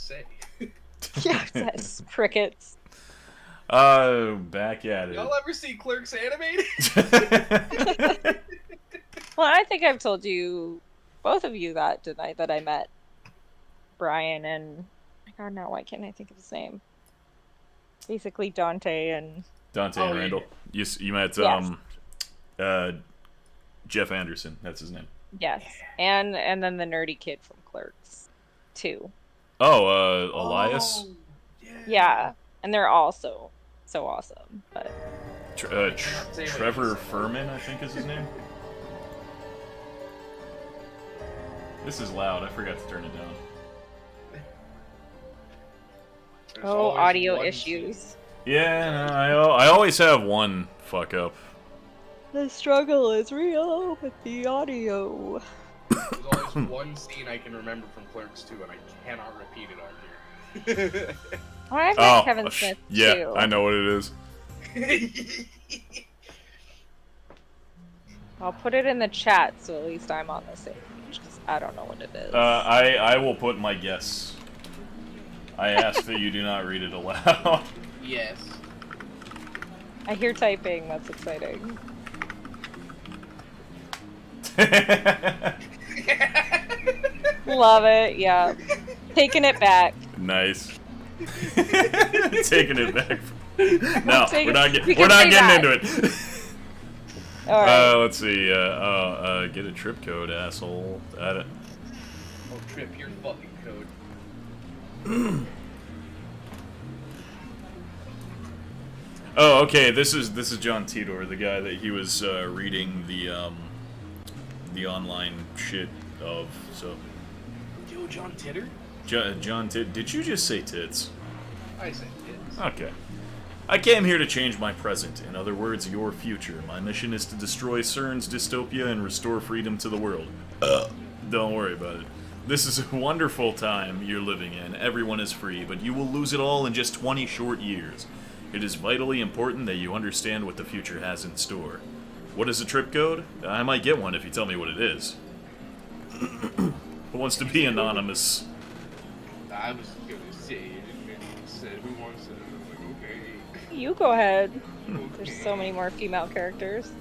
say. Yeah, that's crickets. Back at Y'all ever see Clerks animated? it. Well, I think I've told you, both of you, that tonight that I met Brian and, my God, now why can't I think of his name? Basically Dante and, Dante Oh and yeah. Randall. You met yes, uh Jeff Anderson. That's his name. yes. And then the nerdy kid from Clerks, too. Oh, Elias. Oh yeah. Yeah, and they're all so awesome. But I cannot say what he Trevor said. Furman, I think is his name. This is loud. I forgot to turn it down. There's oh, always audio one issues. Yeah, no, I always have one fuck up. The struggle is real with the audio. There's always one scene I can remember from Clerks 2, and I cannot repeat it on here. Oh, I've met Kevin sh- Smith yeah, too. I know what it is. I'll put it in the chat so at least I'm on the same page because I don't know what it is. I will put my guess. I ask that you do not read it aloud. Yes. I hear typing. That's exciting. Love it. Yeah. Taking it back. Nice. Taking it back. No, Take we're it- not, we we're can not say getting that. into it. All right. Let's see. Get a trip code, asshole. Oh, Trip, your fucking code. Oh, okay. This is John Tidor, the guy that he was reading the online shit of. So, Yo, John Titter? John did you just say tits? I said yes. Okay. I came here to change my present. In other words, your future. My mission is to destroy CERN's dystopia and restore freedom to the world. Don't worry about it. This is a wonderful time you're living in. Everyone is free, but you will lose it all in just 20 short years. It is vitally important that you understand what the future has in store. What is a trip code? I might get one if you tell me what it is. Who wants to be anonymous? I was gonna say it, and then you said who wants it, and I was like, okay. You go ahead. There's Okay. so many more female characters.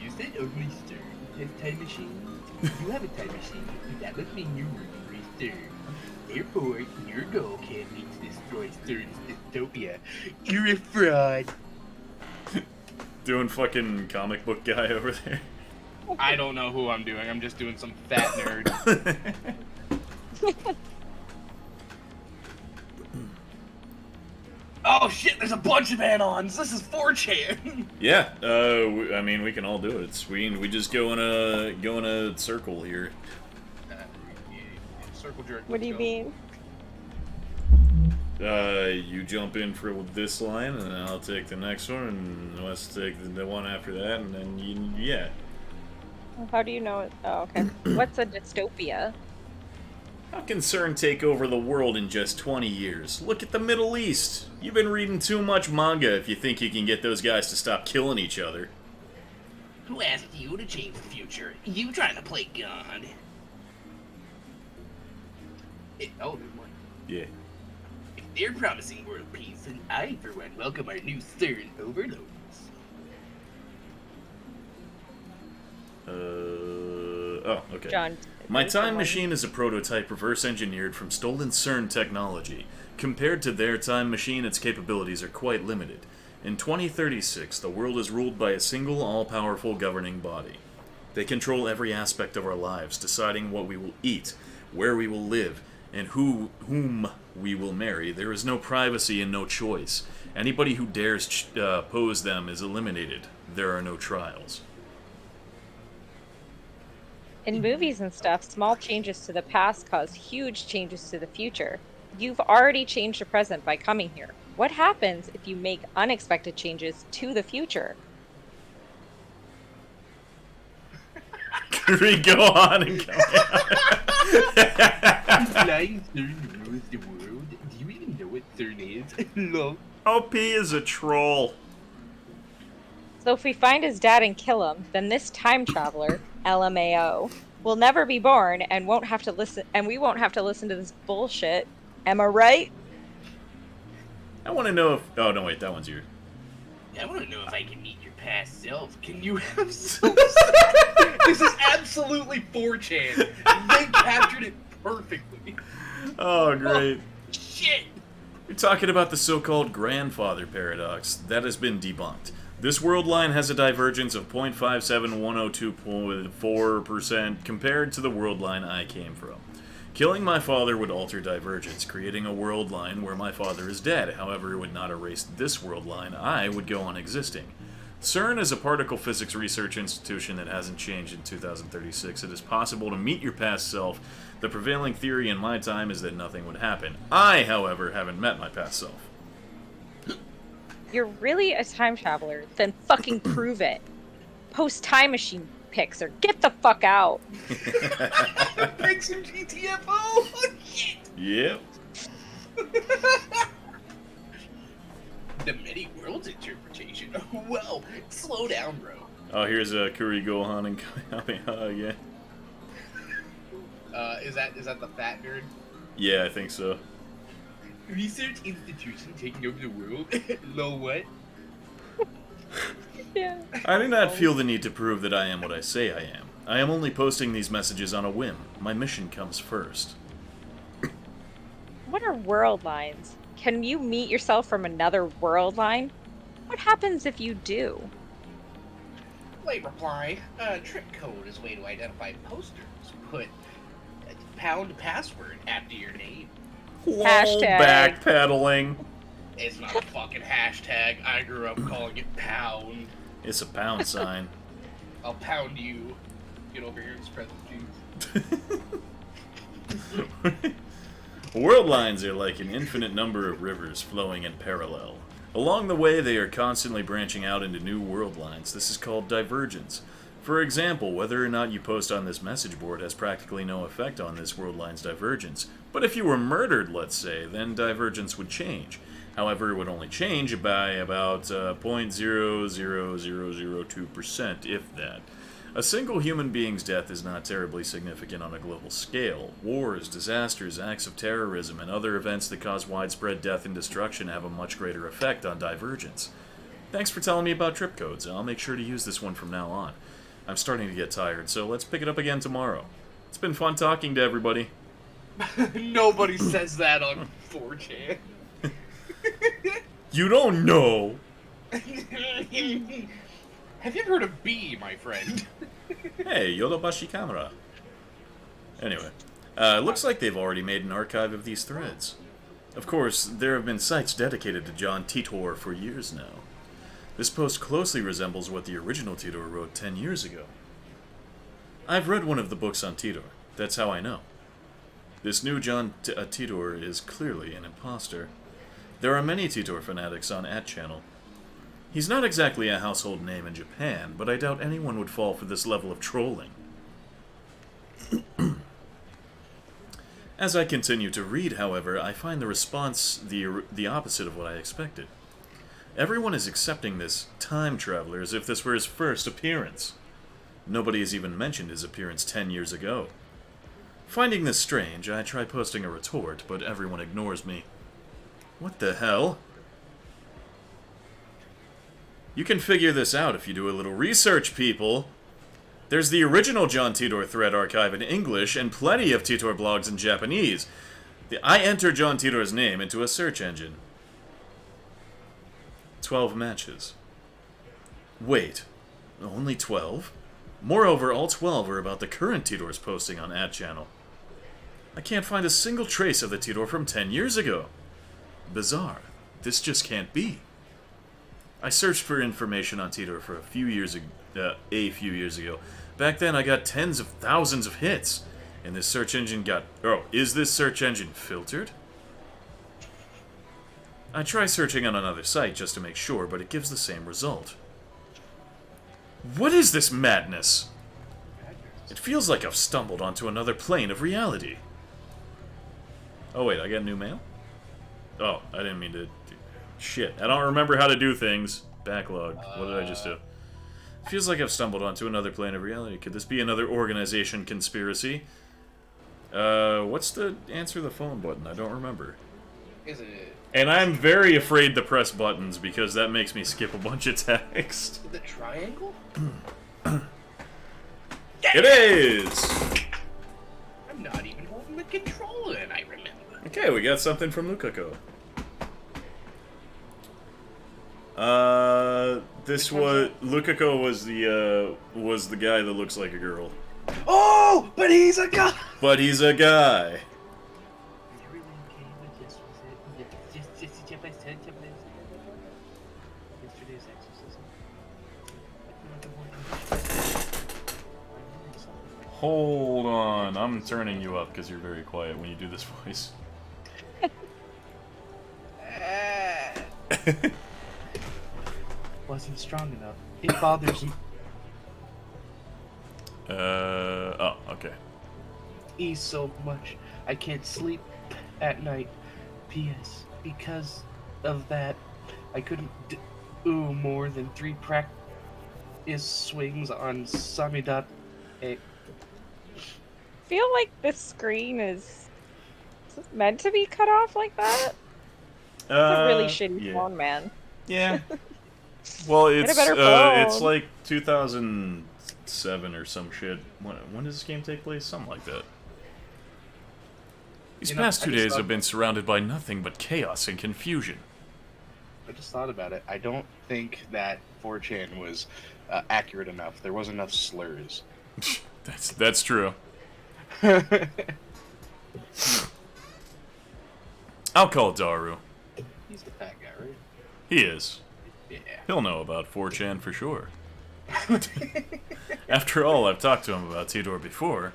You said ugly stir. Has time machine? You have a time machine. That must mean you're really stir. Therefore, your goal can be to destroy Stern's dystopia. You're a fraud. Doing fucking comic book guy over there. I don't know who I'm doing. I'm just doing some fat nerd. Oh shit, there's a bunch of add-ons. This is 4chan. Yeah, I mean, we can all do it. We just go in a circle here. Circle jerk. What do you mean? You jump in for this line, and then I'll take the next one, and let's take the one after that, and then yeah. How do you know it? Oh, okay. What's a dystopia? How can CERN take over the world in just 20 years? Look at the Middle East. You've been reading too much manga if you think you can get those guys to stop killing each other. Who asked you to change the future? You trying to play God? Oh, there's one. Yeah. If they're promising world peace, then I, for one, welcome our new CERN overlords. Oh, okay. John. My there's time someone- machine is a prototype reverse-engineered from stolen CERN technology. Compared to their time machine, its capabilities are quite limited. In 2036, the world is ruled by a single, all-powerful governing body. They control every aspect of our lives, deciding what we will eat, where we will live, and whom we will marry. There is no privacy and no choice. Anybody who dares pose them is eliminated. There are no trials. In movies and stuff, small changes to the past cause huge changes to the future. You've already changed the present by coming here. What happens if you make unexpected changes to the future? Can we go on and go Flying CERN rules the world. Do you even know what CERN is? Lol. OP is a troll. So if we find his dad and kill him, then this time traveler, LMAO, will never be born and won't have to listen. And we won't have to listen to this bullshit Am I right? I want to know if... Oh, no, wait, that one's yours. I want to know if I can meet your past self. Can you have so This is absolutely 4chan. They captured it perfectly. Oh, great. Oh, shit. You're talking about the so-called grandfather paradox. That has been debunked. This world line has a divergence of 0.57102.4% compared to the world line I came from. Killing my father would alter divergence, creating a world line where my father is dead. However, it would not erase this world line. I would go on existing. CERN is a particle physics research institution that hasn't changed in 2036. It is possible to meet your past self. The prevailing theory in my time is that nothing would happen. I, however, haven't met my past self. You're really a time traveler? Then fucking prove it. Post time machine pics or get the fuck out. Pics in GTFO? Oh, shit. Yep. The many worlds interpretation. Well, slow down, bro. Oh, here's a Kuri Gohan and Kamehameha again. Is that the fat nerd? Yeah, I think so. Research institution taking over the world? Lol, what? Yeah. I do not feel the need to prove that I am what I say I am. I am only posting these messages on a whim. My mission comes first. What are world lines? Can you meet yourself from another world line? What happens if you do? Late reply. Trick code is a way to identify posters. Put pound password after your name. Hashtag. Backpedaling. It's not a fucking hashtag. I grew up calling it pound. It's a pound sign. I'll pound you. Get over here and spread the juice. World lines are like an infinite number of rivers flowing in parallel. Along the way, they are constantly branching out into new world lines. This is called divergence. For example, whether or not you post on this message board has practically no effect on this world line's divergence. But if you were murdered, let's say, then divergence would change. However, it would only change by about 0.00002%, if that. A single human being's death is not terribly significant on a global scale. Wars, disasters, acts of terrorism, and other events that cause widespread death and destruction have a much greater effect on divergence. Thanks for telling me about trip codes. I'll make sure to use this one from now on. I'm starting to get tired, so let's pick it up again tomorrow. It's been fun talking to everybody. Nobody says that on 4chan. You don't know! Have you ever heard of B, my friend? Hey, Yodobashi Camera. Anyway, looks like they've already made an archive of these threads. Of course, there have been sites dedicated to John Titor for years now. This post closely resembles what the original Titor wrote 10 years ago. I've read one of the books on Titor. That's how I know. This new John Titor is clearly an imposter. There are many Titor fanatics on @channel. He's not exactly a household name in Japan, but I doubt anyone would fall for this level of trolling. As I continue to read, however, I find the response the opposite of what I expected. Everyone is accepting this time traveler as if this were his first appearance. Nobody has even mentioned his appearance 10 years ago. Finding this strange, I try posting a retort, but everyone ignores me. What the hell? You can figure this out if you do a little research, people. There's the original John Titor thread archive in English and plenty of Titor blogs in Japanese. I enter John Titor's name into a search engine. 12 matches. Wait, only 12? Moreover, all 12 are about the current Titor's posting on @channel. I can't find a single trace of the Titor from 10 years ago. Bizarre. This just can't be. I searched for information on Titor for a few years ago. Back then, I got tens of thousands of hits, and this search engine got... Oh, is this search engine filtered? I try searching on another site just to make sure, but it gives the same result. What is this madness? It feels like I've stumbled onto another plane of reality. Oh wait, I got new mail? Oh, I didn't mean to... Shit, I don't remember how to do things. Backlog. What did I just do? Feels like I've stumbled onto another plane of reality. Could this be another organization conspiracy? What's the answer the phone button? I don't remember. Is it? And I'm very afraid to press buttons because that makes me skip a bunch of text. The triangle? It is! I'm not even holding the controller, and I remember. Okay, we got something from Lukako. This was Lukako was the guy that looks like a girl. Oh, but he's a guy. But he's a guy. Hold on, I'm turning you up because you're very quiet when you do this voice. Wasn't strong enough. It bothers me so much. I can't sleep at night. P.S. Because of that, I couldn't do more than 3 practice swings on Samidate. I feel like this screen is it meant to be cut off like that. It's a really shitty phone, man. Yeah. Well, Get a better phone. it's like 2007 or some shit. When does this game take place? Something like that. These past 2 days have been surrounded by nothing but chaos and confusion. I just thought about it. I don't think that 4chan was accurate enough. There wasn't enough slurs. That's true. I'll call Daru. He's the fat guy, right? He is. Yeah. He'll know about 4chan for sure. After all, I've talked to him about Tidor before.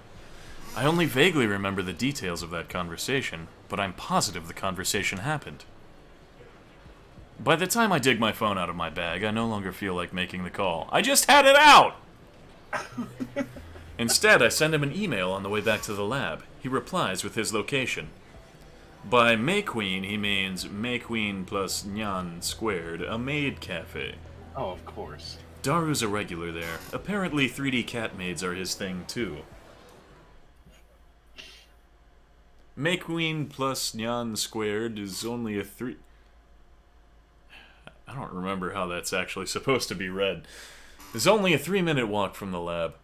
I only vaguely remember the details of that conversation, but I'm positive the conversation happened. By the time I dig my phone out of my bag, I no longer feel like making the call. I just had it out! Instead, I send him an email on the way back to the lab. He replies with his location. By Mayqueen, he means Mayqueen plus Nyan squared, a maid cafe. Oh, of course. Daru's a regular there. Apparently 3D cat maids are his thing, too. Mayqueen plus Nyan squared is only a 3... I don't remember how that's actually supposed to be read. It's only a 3-minute walk from the lab.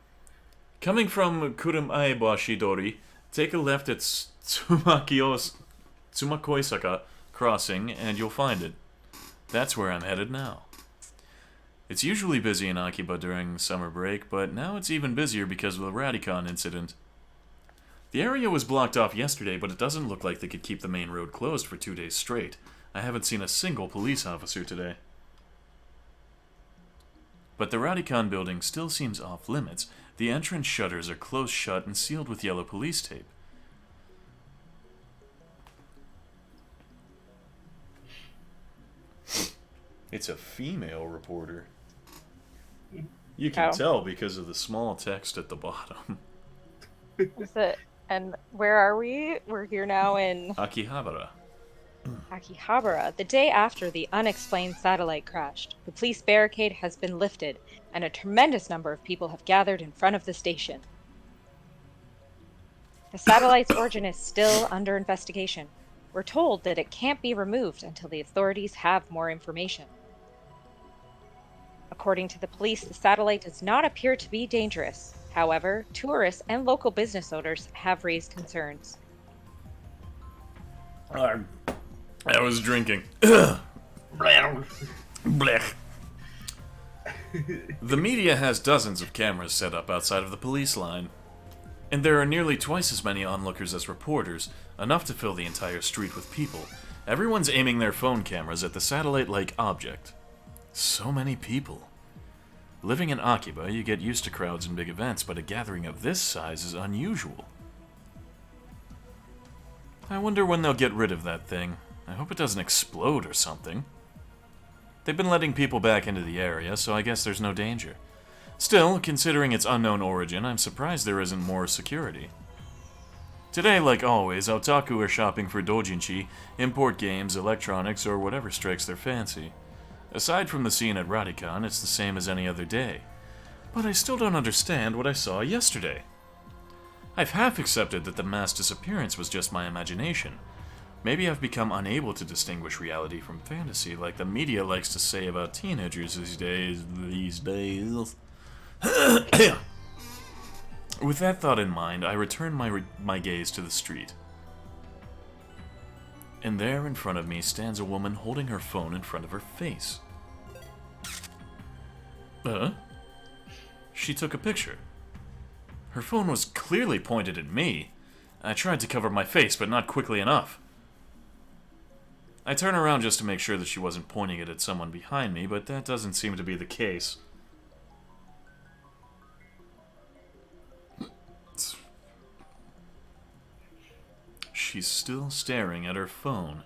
Coming from Kurumae-Bashidori, take a left at Tsumakoisaka crossing, and you'll find it. That's where I'm headed now. It's usually busy in Akiba during summer break, but now it's even busier because of the Radicon incident. The area was blocked off yesterday, but it doesn't look like they could keep the main road closed for 2 days straight. I haven't seen a single police officer today. But the Radicon building still seems off limits. The entrance shutters are closed shut and sealed with yellow police tape. It's a female reporter. You can tell because of the small text at the bottom. Is it? And where are we? We're here now in Akihabara. Akihabara, the day after the unexplained satellite crashed. The police barricade has been lifted, and a tremendous number of people have gathered in front of the station. The satellite's origin is still under investigation. We're told that it can't be removed until the authorities have more information. According to the police, the satellite does not appear to be dangerous. However, tourists and local business owners have raised concerns. I was drinking. Blech. The media has dozens of cameras set up outside of the police line. And there are nearly twice as many onlookers as reporters, enough to fill the entire street with people. Everyone's aiming their phone cameras at the satellite-like object. So many people. Living in Akiba, you get used to crowds and big events, but a gathering of this size is unusual. I wonder when they'll get rid of that thing. I hope it doesn't explode or something. They've been letting people back into the area, so I guess there's no danger. Still, considering its unknown origin, I'm surprised there isn't more security. Today, like always, otaku are shopping for doujinshi, import games, electronics, or whatever strikes their fancy. Aside from the scene at Radicon, it's the same as any other day. But I still don't understand what I saw yesterday. I've half accepted that the mass disappearance was just my imagination. Maybe I've become unable to distinguish reality from fantasy, like the media likes to say about teenagers these days. With that thought in mind, I return my gaze to the street. And there in front of me stands a woman holding her phone in front of her face. She took a picture. Her phone was clearly pointed at me. I tried to cover my face, but not quickly enough. I turn around just to make sure that she wasn't pointing it at someone behind me, but that doesn't seem to be the case. She's still staring at her phone.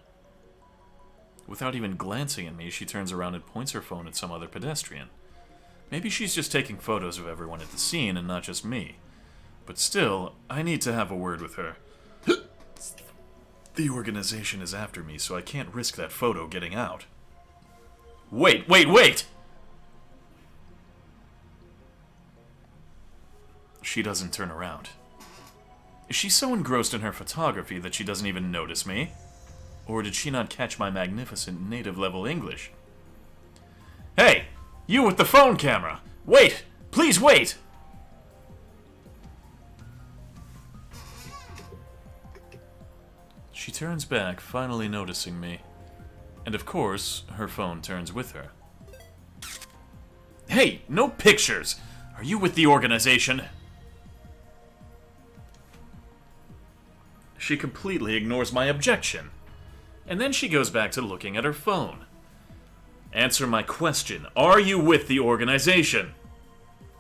Without even glancing at me, she turns around and points her phone at some other pedestrian. Maybe she's just taking photos of everyone at the scene and not just me. But still, I need to have a word with her. The organization is after me, so I can't risk that photo getting out. Wait! She doesn't turn around. Is she so engrossed in her photography that she doesn't even notice me? Or did she not catch my magnificent native-level English? Hey! You with the phone camera! Wait! Please wait! She turns back, finally noticing me. And of course, her phone turns with her. Hey! No pictures! Are you with the organization? She completely ignores my objection. And then she goes back to looking at her phone. Answer my question. Are you with the organization?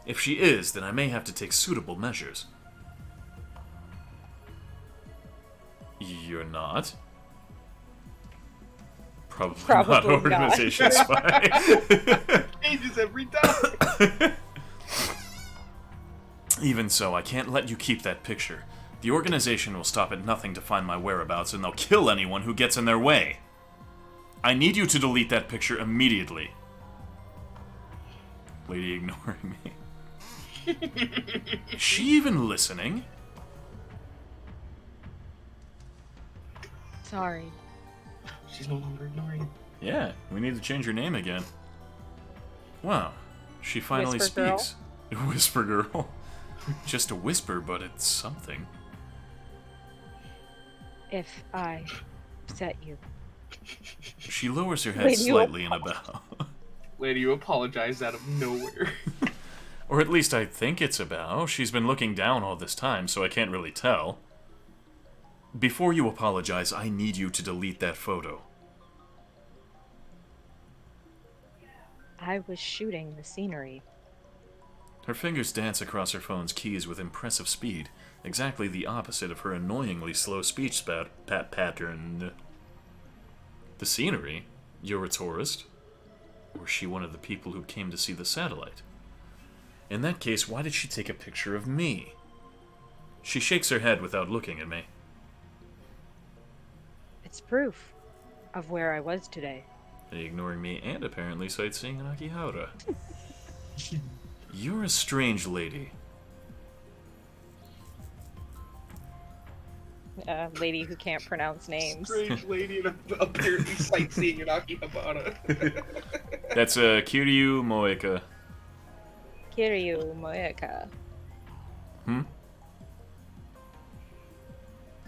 If she is, then I may have to take suitable measures. You're not? Probably not organization spy. Changes every time. Even so, I can't let you keep that picture. The organization will stop at nothing to find my whereabouts, and they'll kill anyone who gets in their way. I need you to delete that picture immediately. Lady ignoring me. Is she even listening? Sorry. She's no longer ignoring. Yeah, we need to change her name again. Wow, she finally Whisper speaks. Whisper girl. Just a whisper, but it's something. If I upset you. She lowers her head Lady, you slightly in a bow. Lady, you apologize out of nowhere. Or at least I think it's a bow. She's been looking down all this time, so I can't really tell. Before you apologize, I need you to delete that photo. I was shooting the scenery. Her fingers dance across her phone's keys with impressive speed, exactly the opposite of her annoyingly slow speech pattern. The scenery? You're a tourist? Or is she one of the people who came to see the satellite? In that case, why did she take a picture of me? She shakes her head without looking at me. It's proof of where I was today. Ignoring me and apparently sightseeing in Akihabara. You're a strange lady. Lady who can't pronounce names. Strange lady and apparently sightseeing in Akihabara. That's Kiryu Moeka. Kiryu Moeka.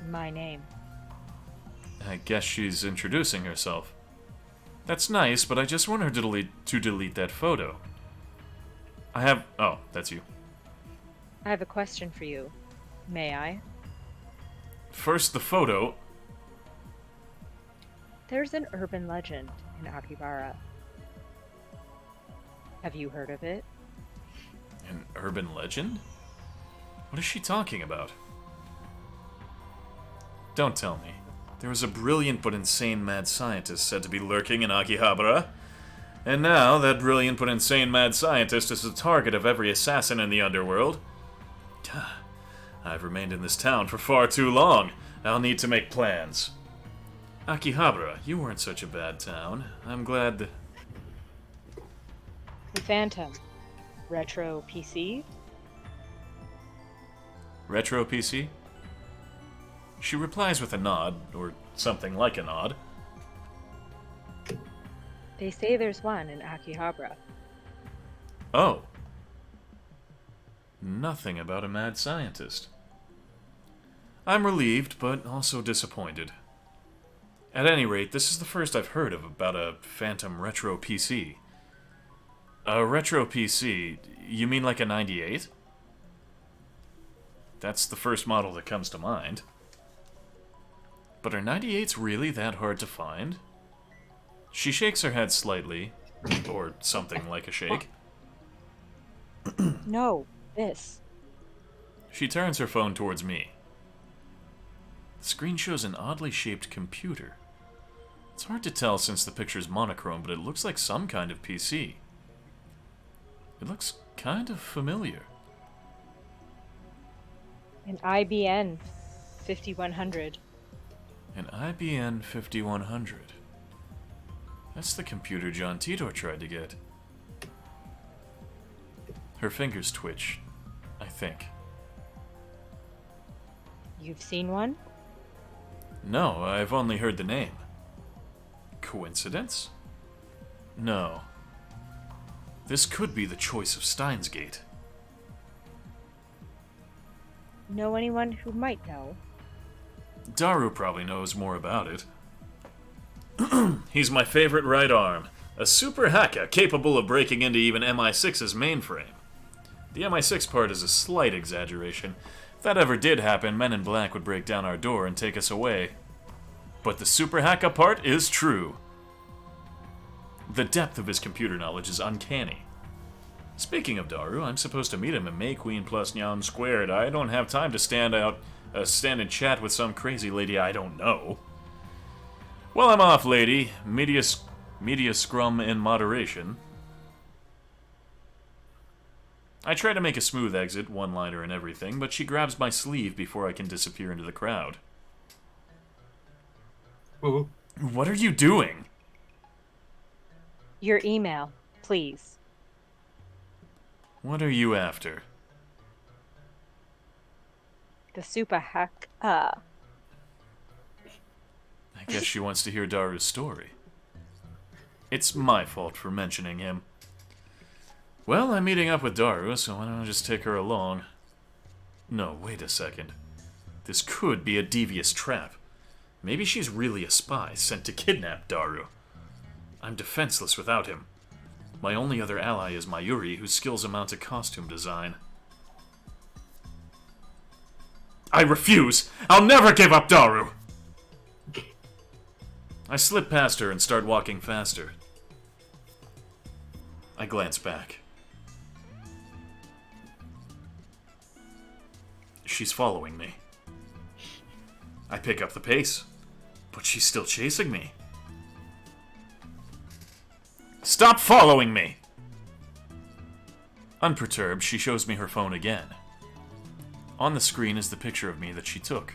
My name. I guess she's introducing herself. That's nice, but I just want her to delete that photo. Oh, that's you. I have a question for you. May I? First, the photo. There's an urban legend in Akihabara. Have you heard of it? An urban legend? What is she talking about? Don't tell me. There was a brilliant but insane mad scientist said to be lurking in Akihabara. And now, that brilliant but insane mad scientist is the target of every assassin in the underworld. I've remained in this town for far too long. I'll need to make plans. Akihabara, you weren't such a bad town. I'm glad that... The Phantom. Retro PC? Retro PC? She replies with a nod, or something like a nod. They say there's one in Akihabara. Oh. Nothing about a mad scientist. I'm relieved, but also disappointed. At any rate, this is the first I've heard of about a Phantom Retro PC. A Retro PC? You mean like a 98? That's the first model that comes to mind. But are 98s really that hard to find? She shakes her head slightly, or something like a shake. No, this. She turns her phone towards me. The screen shows an oddly shaped computer. It's hard to tell since the picture's monochrome, but it looks like some kind of PC. It looks kind of familiar. An IBM 5100. An IBM 5100. That's the computer John Titor tried to get. Her fingers twitch, I think. You've seen one? No, I've only heard the name. Coincidence? No. This could be the choice of Steins Gate. Know anyone who might know? Daru probably knows more about it. He's my favorite right arm. A super hacker capable of breaking into even MI6's mainframe. The MI6 part is a slight exaggeration. If that ever did happen, Men in Black would break down our door and take us away. But the super hacker part is true. The depth of his computer knowledge is uncanny. Speaking of Daru, I'm supposed to meet him in May Queen plus Nyan Squared. I don't have time to stand and chat with some crazy lady I don't know. Well, I'm off, lady. Media scrum in moderation. I try to make a smooth exit, one-liner and everything, but she grabs my sleeve before I can disappear into the crowd. Whoa. What are you doing? Your email, please. What are you after? The super hack. I guess she wants to hear Daru's story. It's my fault for mentioning him. Well, I'm meeting up with Daru, so why don't I just take her along? No, wait a second. This could be a devious trap. Maybe she's really a spy sent to kidnap Daru. I'm defenseless without him. My only other ally is Mayuri, whose skills amount to costume design. I refuse! I'll never give up Daru! I slip past her and start walking faster. I glance back. She's following me. I pick up the pace, but she's still chasing me. Stop following me! Unperturbed, she shows me her phone again. On the screen is the picture of me that she took.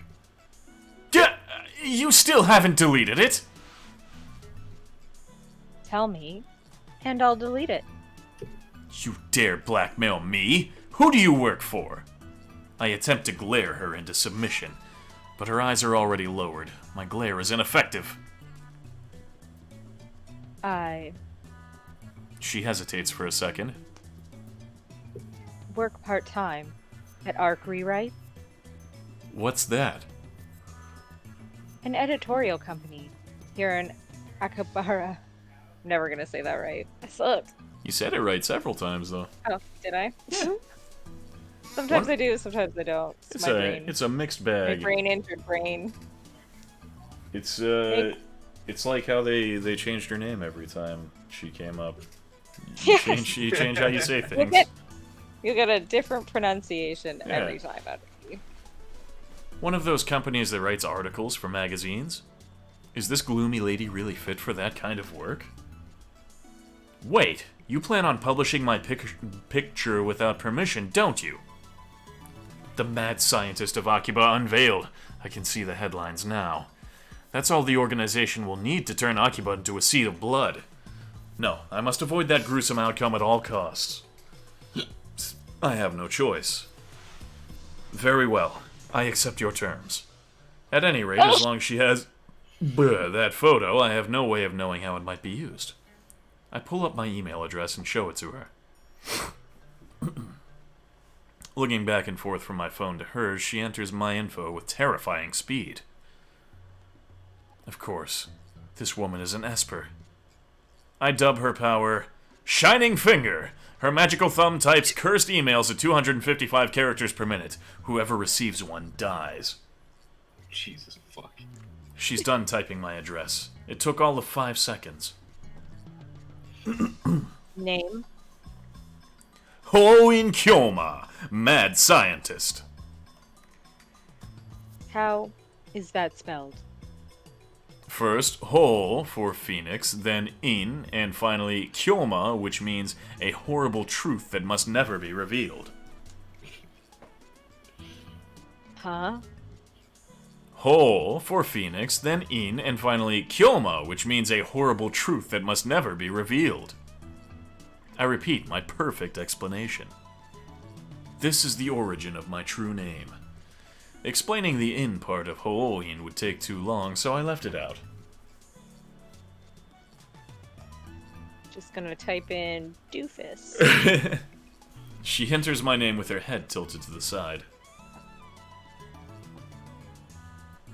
You still haven't deleted it? Tell me, and I'll delete it. You dare blackmail me? Who do you work for? I attempt to glare her into submission, but her eyes are already lowered. My glare is ineffective. She hesitates for a second. Work part-time at Arc Rewrite, What's that? an editorial company here in Akihabara. I'm never gonna say that right. I suck. You said it right several times, though. Oh, did I? Sometimes I do, sometimes I don't. It's my brain. It's a mixed My bag. brain injured brain. It's like how they changed her name every time she came up. You change how you say things. You get a different pronunciation Yeah. every time out of me. One of those companies that writes articles for magazines? Is this gloomy lady really fit for that kind of work? Wait, you plan on publishing my picture without permission, don't you? The mad scientist of Akiba unveiled. I can see the headlines now. That's all the organization will need to turn Akiba into a sea of blood. No, I must avoid that gruesome outcome at all costs. I have no choice. Very well. I accept your terms. At any rate, as long as she has... That photo, I have no way of knowing how it might be used. I pull up my email address and show it to her. Looking back and forth from my phone to hers, she enters my info with terrifying speed. Of course, this woman is an Esper. I dub her power Shining Finger. Her magical thumb types cursed emails at 255 characters per minute. Whoever receives one dies. Jesus fuck. She's done typing my address. It took all of 5 seconds. Name. Hoin Kyoma, mad scientist. How is that spelled? First, Ho for Phoenix, then In, and finally Kyoma, which means a horrible truth that must never be revealed. Huh? Ho for Phoenix, then In, and finally Kyoma, which means a horrible truth that must never be revealed. I repeat my perfect explanation. This is the origin of my true name. Explaining the In part of Hooin would take too long, so I left it out. Just gonna type in doofus. She enters my name with her head tilted to the side.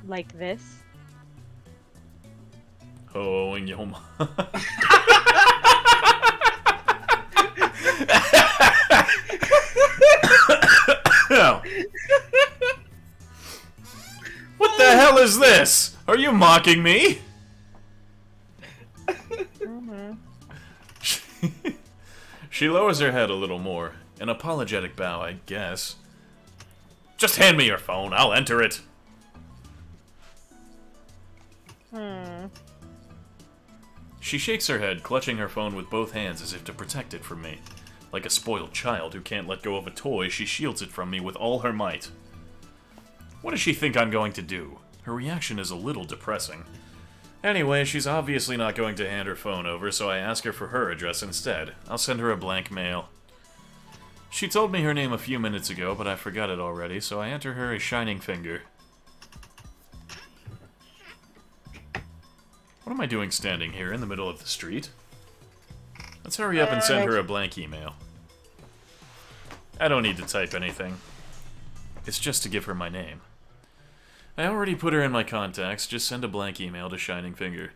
Like this? Hooin Yoma. What the hell is this? Are you mocking me? She lowers her head a little more. An apologetic bow, I guess. Just hand me your phone, I'll enter it. She shakes her head, clutching her phone with both hands as if to protect it from me. Like a spoiled child who can't let go of a toy, she shields it from me with all her might. What does she think I'm going to do? Her reaction is a little depressing. Anyway, she's obviously not going to hand her phone over, so I ask her for her address instead. I'll send her a blank mail. She told me her name a few minutes ago, but I forgot it already, so I enter her a Shining Finger. What am I doing standing here in the middle of the street? Let's hurry up and send her a blank email. I don't need to type anything. It's just to give her my name. I already put her in my contacts, just send a blank email to Shining Finger.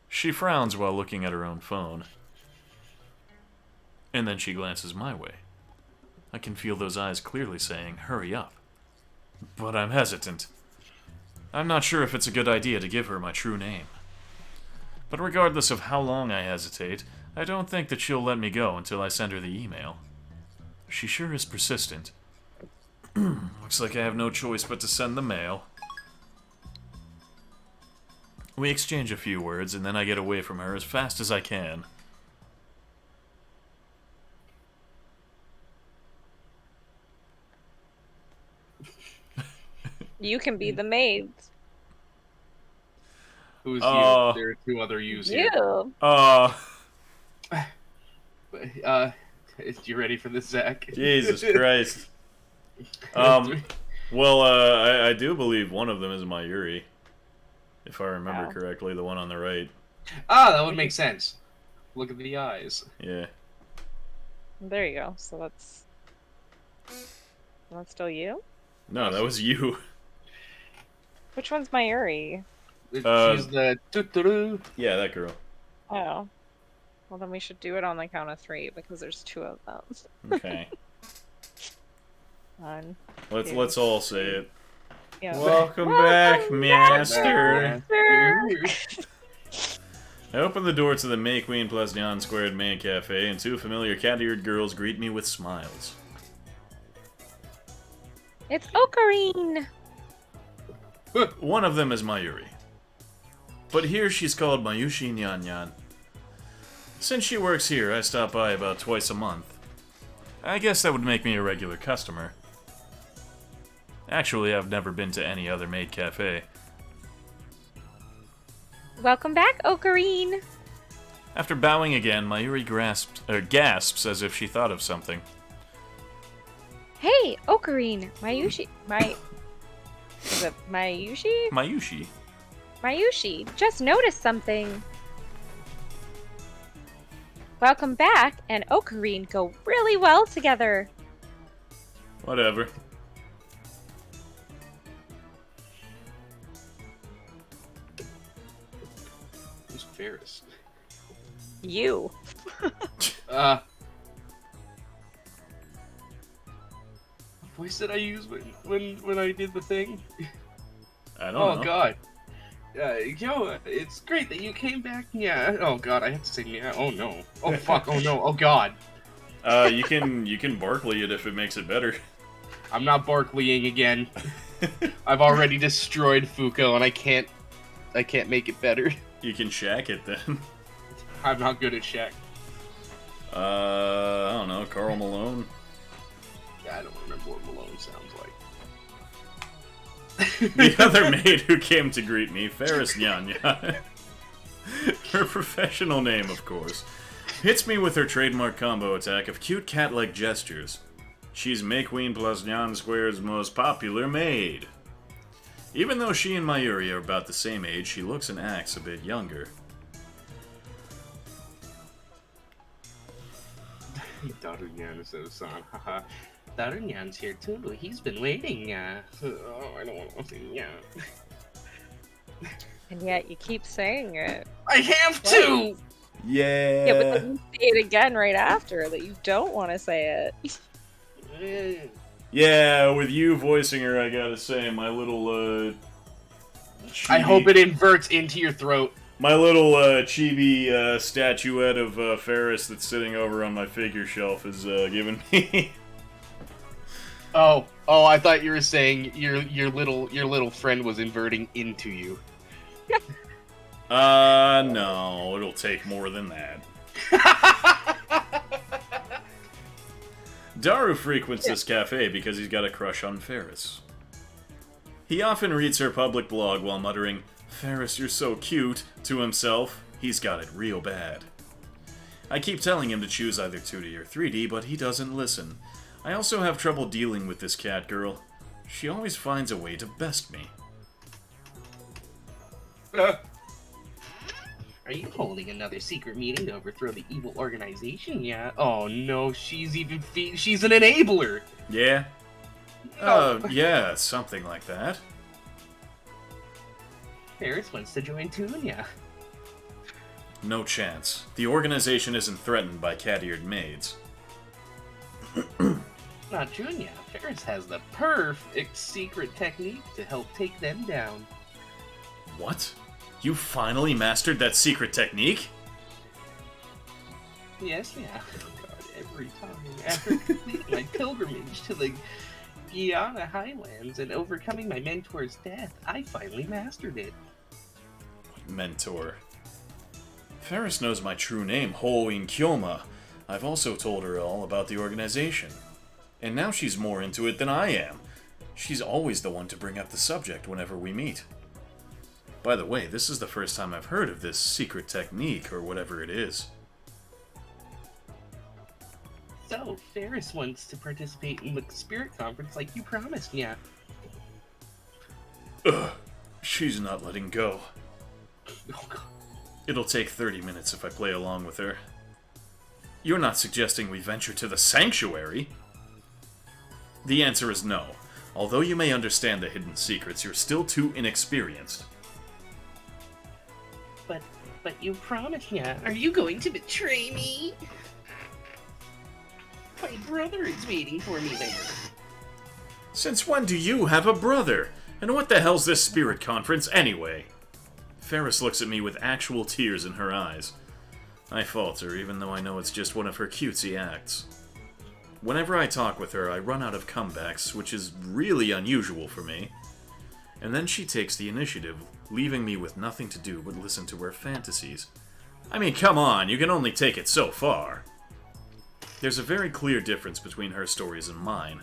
She frowns while looking at her own phone. And then she glances my way. I can feel those eyes clearly saying, hurry up. But I'm hesitant. I'm not sure if it's a good idea to give her my true name. But regardless of how long I hesitate, I don't think that she'll let me go until I send her the email. She sure is persistent. Looks like I have no choice but to send the mail. We exchange a few words, and then I get away from her as fast as I can. You can be the maid. Who's you? There are two other yous here. You ready for this, Zach? Jesus Christ. Well, I do believe one of them is my Yuri. If I remember correctly, the one on the right. Ah, that would make sense. Look at the eyes. Yeah. There you go. So that's still you? No, that was you. Which one's my Yuri? She's the tuturu. Yeah, that girl. Oh. Well, then we should do it on the count of 3 because there's 2 of them. Okay. 1. Let's all say it. Yeah. Welcome back, Master. I open the door to the May Queen plus Neon Squared main cafe, and 2 familiar cat-eared girls greet me with smiles. It's Ocarine! One of them is Mayuri. But here she's called Mayushi Nyan Nyan. Since she works here, I stop by about twice a month. I guess that would make me a regular customer. Actually, I've never been to any other maid cafe. Welcome back, Ocarine! After bowing again, Mayuri gasps as if she thought of something. Hey, Ocarine! Mayushi... Is it Mayushi? Mayushi. Mayushi, just noticed something. Welcome back and Ocarine go really well together. Whatever. Who's Ferris? You. What voice did I use when I did the thing? I don't know. Oh god. Yo, it's great that you came back. Yeah. Oh god, I have to say yeah. Oh no. Oh fuck. Oh no. Oh god. You can Barkley it if it makes it better. I'm not Barkleying again. I've already destroyed Fuko, and I can't make it better. You can shack it then. I'm not good at Shaq. I don't know, Carl Malone. I don't remember what Malone sounds like. The other maid who came to greet me, Ferris Nyanya. Her professional name, of course. Hits me with her trademark combo attack of cute cat-like gestures. She's Mayqueen plus Nyan Square's most popular maid. Even though she and Mayuri are about the same age, she looks and acts a bit younger. Daruyan-san, haha. Daruyan's here too. He's been waiting. Oh, I don't want to say yeah. And yet you keep saying it. I have to! Yeah, but then you say it again right after that you don't want to say it. Yeah, with you voicing her, I gotta say, my little, I hope it inverts into your throat. My little, chibi, statuette of, Ferris that's sitting over on my figure shelf is, giving me... Oh, I thought you were saying your little friend was inverting into you. No, it'll take more than that. Daru frequents this cafe because he's got a crush on Ferris. He often reads her public blog while muttering, "Ferris, you're so cute," to himself. He's got it real bad. I keep telling him to choose either 2D or 3D, but he doesn't listen. I also have trouble dealing with this cat girl. She always finds a way to best me. Are you holding another secret meeting to overthrow the evil organization? Yeah. Oh no, she's she's an enabler. Yeah? No. Yeah, something like that. Ferris wants to join Tunya. No chance. The organization isn't threatened by cat-eared maids. Not Junya. Ferris has the perfect secret technique to help take them down. What? You finally mastered that secret technique? Yes, yeah. Oh god, every time. After completing my pilgrimage to the Guyana Highlands and overcoming my mentor's death, I finally mastered it. Mentor. Ferris knows my true name, Hoin Kyoma. I've also told her all about the organization. And now she's more into it than I am. She's always the one to bring up the subject whenever we meet. By the way, this is the first time I've heard of this secret technique, or whatever it is. So, Ferris wants to participate in the spirit conference like you promised, yeah. Ugh, she's not letting go. Oh god. It'll take 30 minutes if I play along with her. You're not suggesting we venture to the sanctuary? The answer is no. Although you may understand the hidden secrets, you're still too inexperienced. But you promised, yeah. Are you going to betray me? My brother is waiting for me there. Since when do you have a brother? And what the hell's this spirit conference anyway? Ferris looks at me with actual tears in her eyes. I falter, even though I know it's just one of her cutesy acts. Whenever I talk with her, I run out of comebacks, which is really unusual for me. And then she takes the initiative, leaving me with nothing to do but listen to her fantasies. I mean, come on, you can only take it so far. There's a very clear difference between her stories and mine.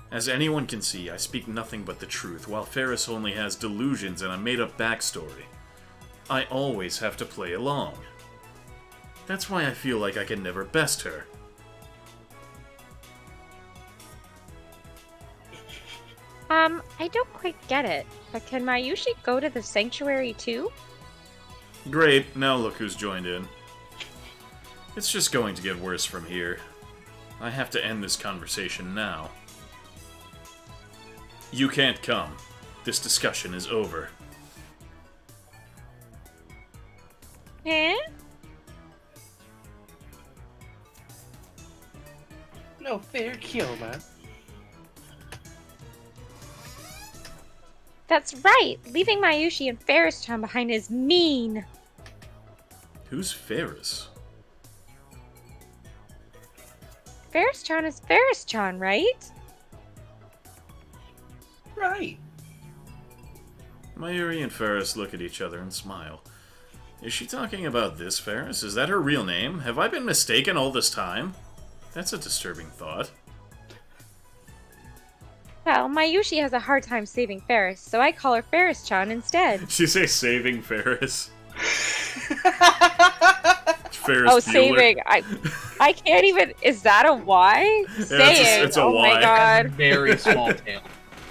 As anyone can see, I speak nothing but the truth, while Ferris only has delusions and a made-up backstory. I always have to play along. That's why I feel like I can never best her. I don't quite get it, but can Mayushi go to the sanctuary too? Great, now look who's joined in. It's just going to get worse from here. I have to end this conversation now. You can't come. This discussion is over. Eh? No fair kill, man. That's right! Leaving Mayushi and Ferris-chan behind is mean! Who's Ferris? Ferris-chan is Ferris-chan, right? Right. Mayuri and Ferris look at each other and smile. Is she talking about this Ferris? Is that her real name? Have I been mistaken all this time? That's a disturbing thought. Well, Mayushi has a hard time saving Ferris, so I call her Ferris-chan instead. Did you say saving Ferris? Ferris Oh, Bueller. saving. I can't even. Is that a Y? Saying. It's a oh Y. my god. Very small tail.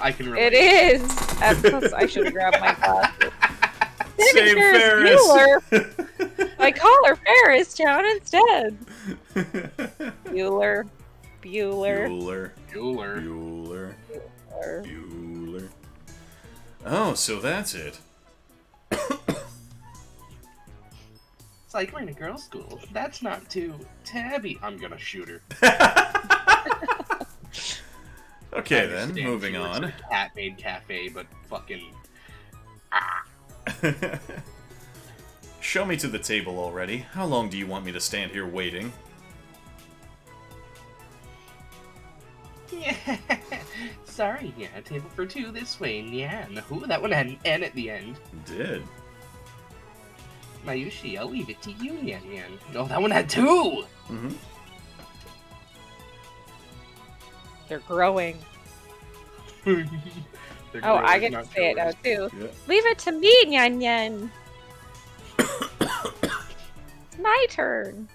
I can relate. It is. And plus, I should grab my glasses. Save Ferris Ferris. Bueller. I call her Ferris-chan instead. Bueller. Bueller. Bueller. Bueller. Oh, so that's it. It's like we're in a girls' school. That's not too tabby. I'm gonna shoot her. Okay I then, understand moving she works on. at a cat-made cafe, but fucking. Show me to the table already. How long do you want me to stand here waiting? Yeah. Sorry, yeah. Table for two this way. Yeah. Ooh, that one had an N at the end. Did. Mayushi, I'll leave it to you, Nyan Nyan. No, that one had two! Mm-hmm. They're growing. They're Oh, I growers, get to not say it now growers. too. Yeah. Leave it to me, Nyan Nyan. It's my turn.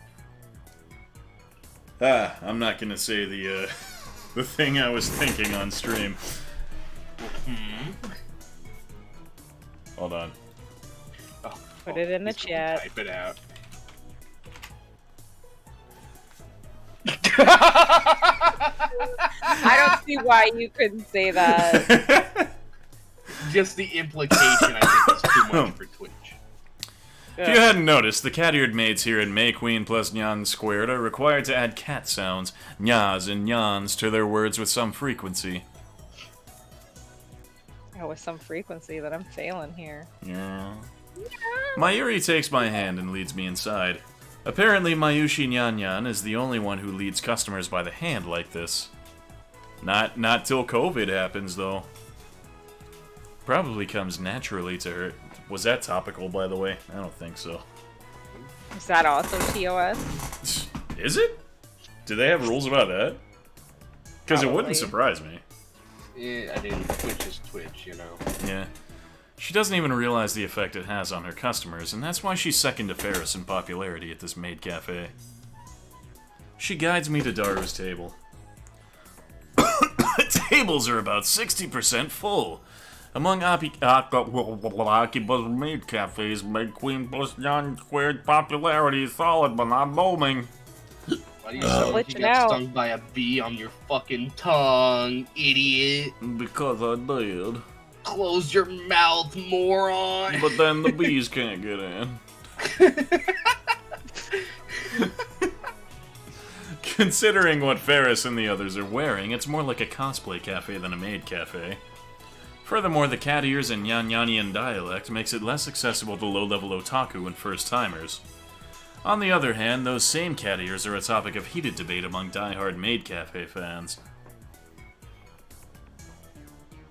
I'm not gonna say the the thing I was thinking on stream. Hmm? Hold on. Oh, Put it in the he's gonna chat. Type it out. I don't see why you couldn't say that. Just the implication, I think, is too much for Twitch. If you hadn't noticed, the cat-eared maids here in May Queen plus Nyan Squared are required to add cat sounds, nyas and nyans, to their words with some frequency. Oh, with some frequency that I'm failing here. Yeah. Mayuri takes my hand and leads me inside. Apparently, Mayushi Nyan Nyan is the only one who leads customers by the hand like this. Not till COVID happens, though. Probably comes naturally to her. Was that topical, by the way? I don't think so. Is that also TOS? Is it? Do they have rules about that? Because it wouldn't Probably. surprise me. Yeah, I didn't. Twitch is Twitch, you know. Yeah. She doesn't even realize the effect it has on her customers, and that's why she's second to Ferris in popularity at this maid cafe. She guides me to Daru's table. Tables are about 60% full. Among Akiba's maid cafes, Maid Queen plus Nyan Squared popularity is solid but not booming. Why do you sound like you Glitching got out. stung by a bee on your fucking tongue, idiot? Because I did. Close your mouth, moron! But then the bees can't get in. Considering what Ferris and the others are wearing, it's more like a cosplay cafe than a maid cafe. Furthermore, the cat ears and Nyanyanian dialect makes it less accessible to low-level otaku and first-timers. On the other hand, those same cat ears are a topic of heated debate among die-hard maid cafe fans.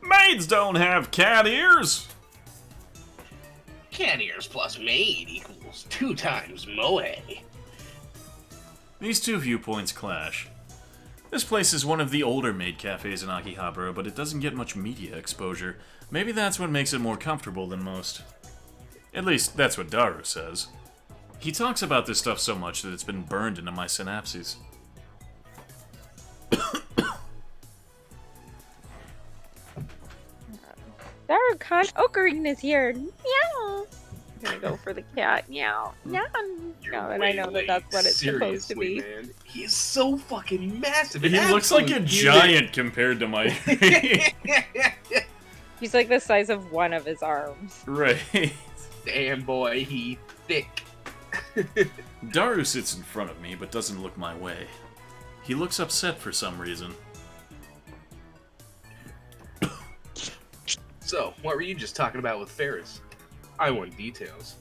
Maids don't have cat ears! Cat ears plus maid equals 2 times moe. These two viewpoints clash. This place is one of the older maid cafes in Akihabara, but it doesn't get much media exposure. Maybe that's what makes it more comfortable than most. At least, that's what Daru says. He talks about this stuff so much that it's been burned into my synapses. Darukan Ocarina is here. Meow. I'm gonna go for the cat. Meow. Meow. You're No, and I know that that's what it's supposed to Seriously, be. man. He is so fucking massive. He looks like a giant compared to my... He's like the size of one of his arms. Right. Damn, boy, he thick. Daru sits in front of me, but doesn't look my way. He looks upset for some reason. So, what were you just talking about with Ferris? I want details.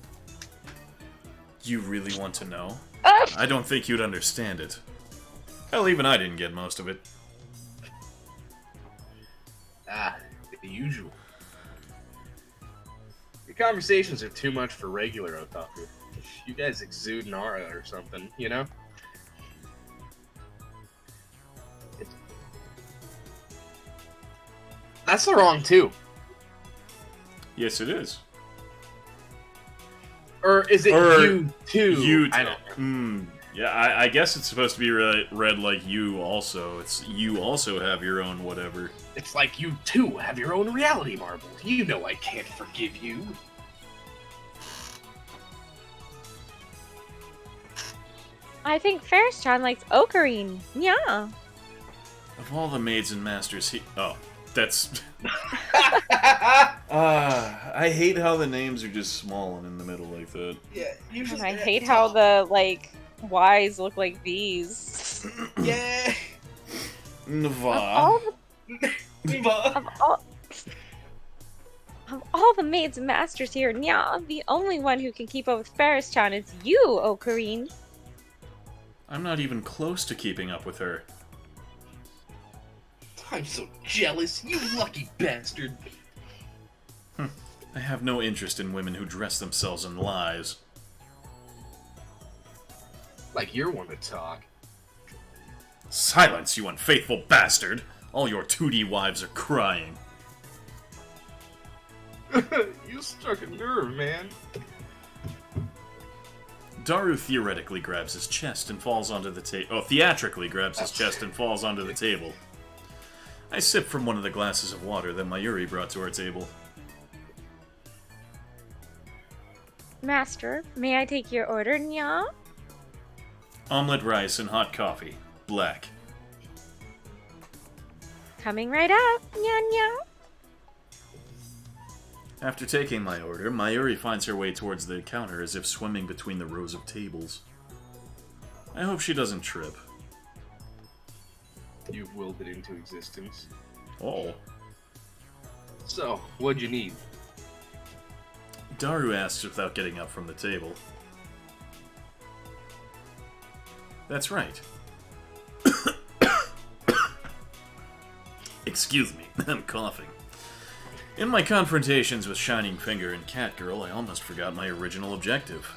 You really want to know? Ah! I don't think you'd understand it. Hell, even I didn't get most of it. Ah, the usual. Your conversations are too much for regular otaku. You guys exude an aura or something, you know? That's the wrong too. Yes, it is. Or is it you too? You. I don't know. Yeah, I guess it's supposed to be read like you also. It's you also have your own whatever. It's like you too have your own reality marble. You know I can't forgive you. I think Ferris-chan likes Ocarine. Yeah. Of all the maids and masters, that's... I hate how the names are just small and in the middle like that. Yeah, you And I hate how the, like, Y's look like V's. Yeah. Nva. Of all the maids and masters here, Nya, the only one who can keep up with Ferris-chan is you, Ocarine. I'm not even close to keeping up with her. I'm so jealous, you lucky bastard. I have no interest in women who dress themselves in lies. Like you're one to talk. Silence, you unfaithful bastard! All your 2D wives are crying. You struck a nerve, man. Daru theoretically grabs his chest and falls onto the table. Oh, theatrically grabs his chest and falls onto the table. I sip from one of the glasses of water that Mayuri brought to our table. Master, may I take your order, Nya? Omelette rice and hot coffee. Black. Coming right up, Nya Nya. After taking my order, Mayuri finds her way towards the counter as if swimming between the rows of tables. I hope she doesn't trip. You've willed it into existence. Oh. So, what'd you need? Daru asks without getting up from the table. That's right. Excuse me, I'm coughing. In my confrontations with Shining Finger and Catgirl, I almost forgot my original objective.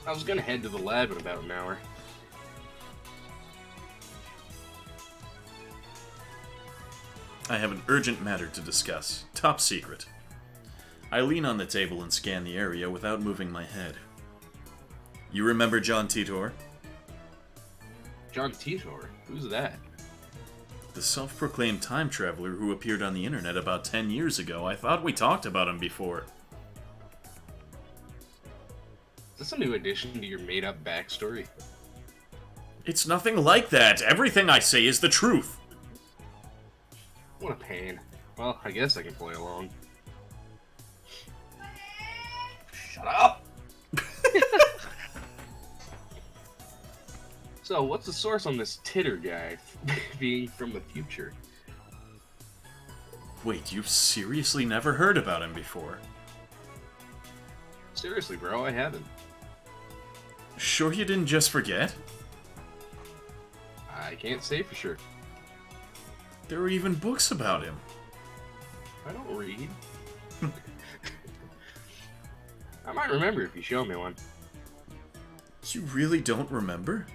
I was gonna head to the lab in about an hour. I have an urgent matter to discuss. Top secret. I lean on the table and scan the area without moving my head. You remember John Titor? John Titor? Who's that? The self-proclaimed time traveler who appeared on the internet about 10 years ago. I thought we talked about him before. Is this a new addition to your made-up backstory? It's nothing like that. Everything I say is the truth. What a pain. Well, I guess I can play along. Shut up! So, what's the source on this Titter guy being from the future? Wait, you've seriously never heard about him before? Seriously, bro, I haven't. Sure you didn't just forget? I can't say for sure. There were even books about him. I don't read. I might remember if you show me one. You really don't remember?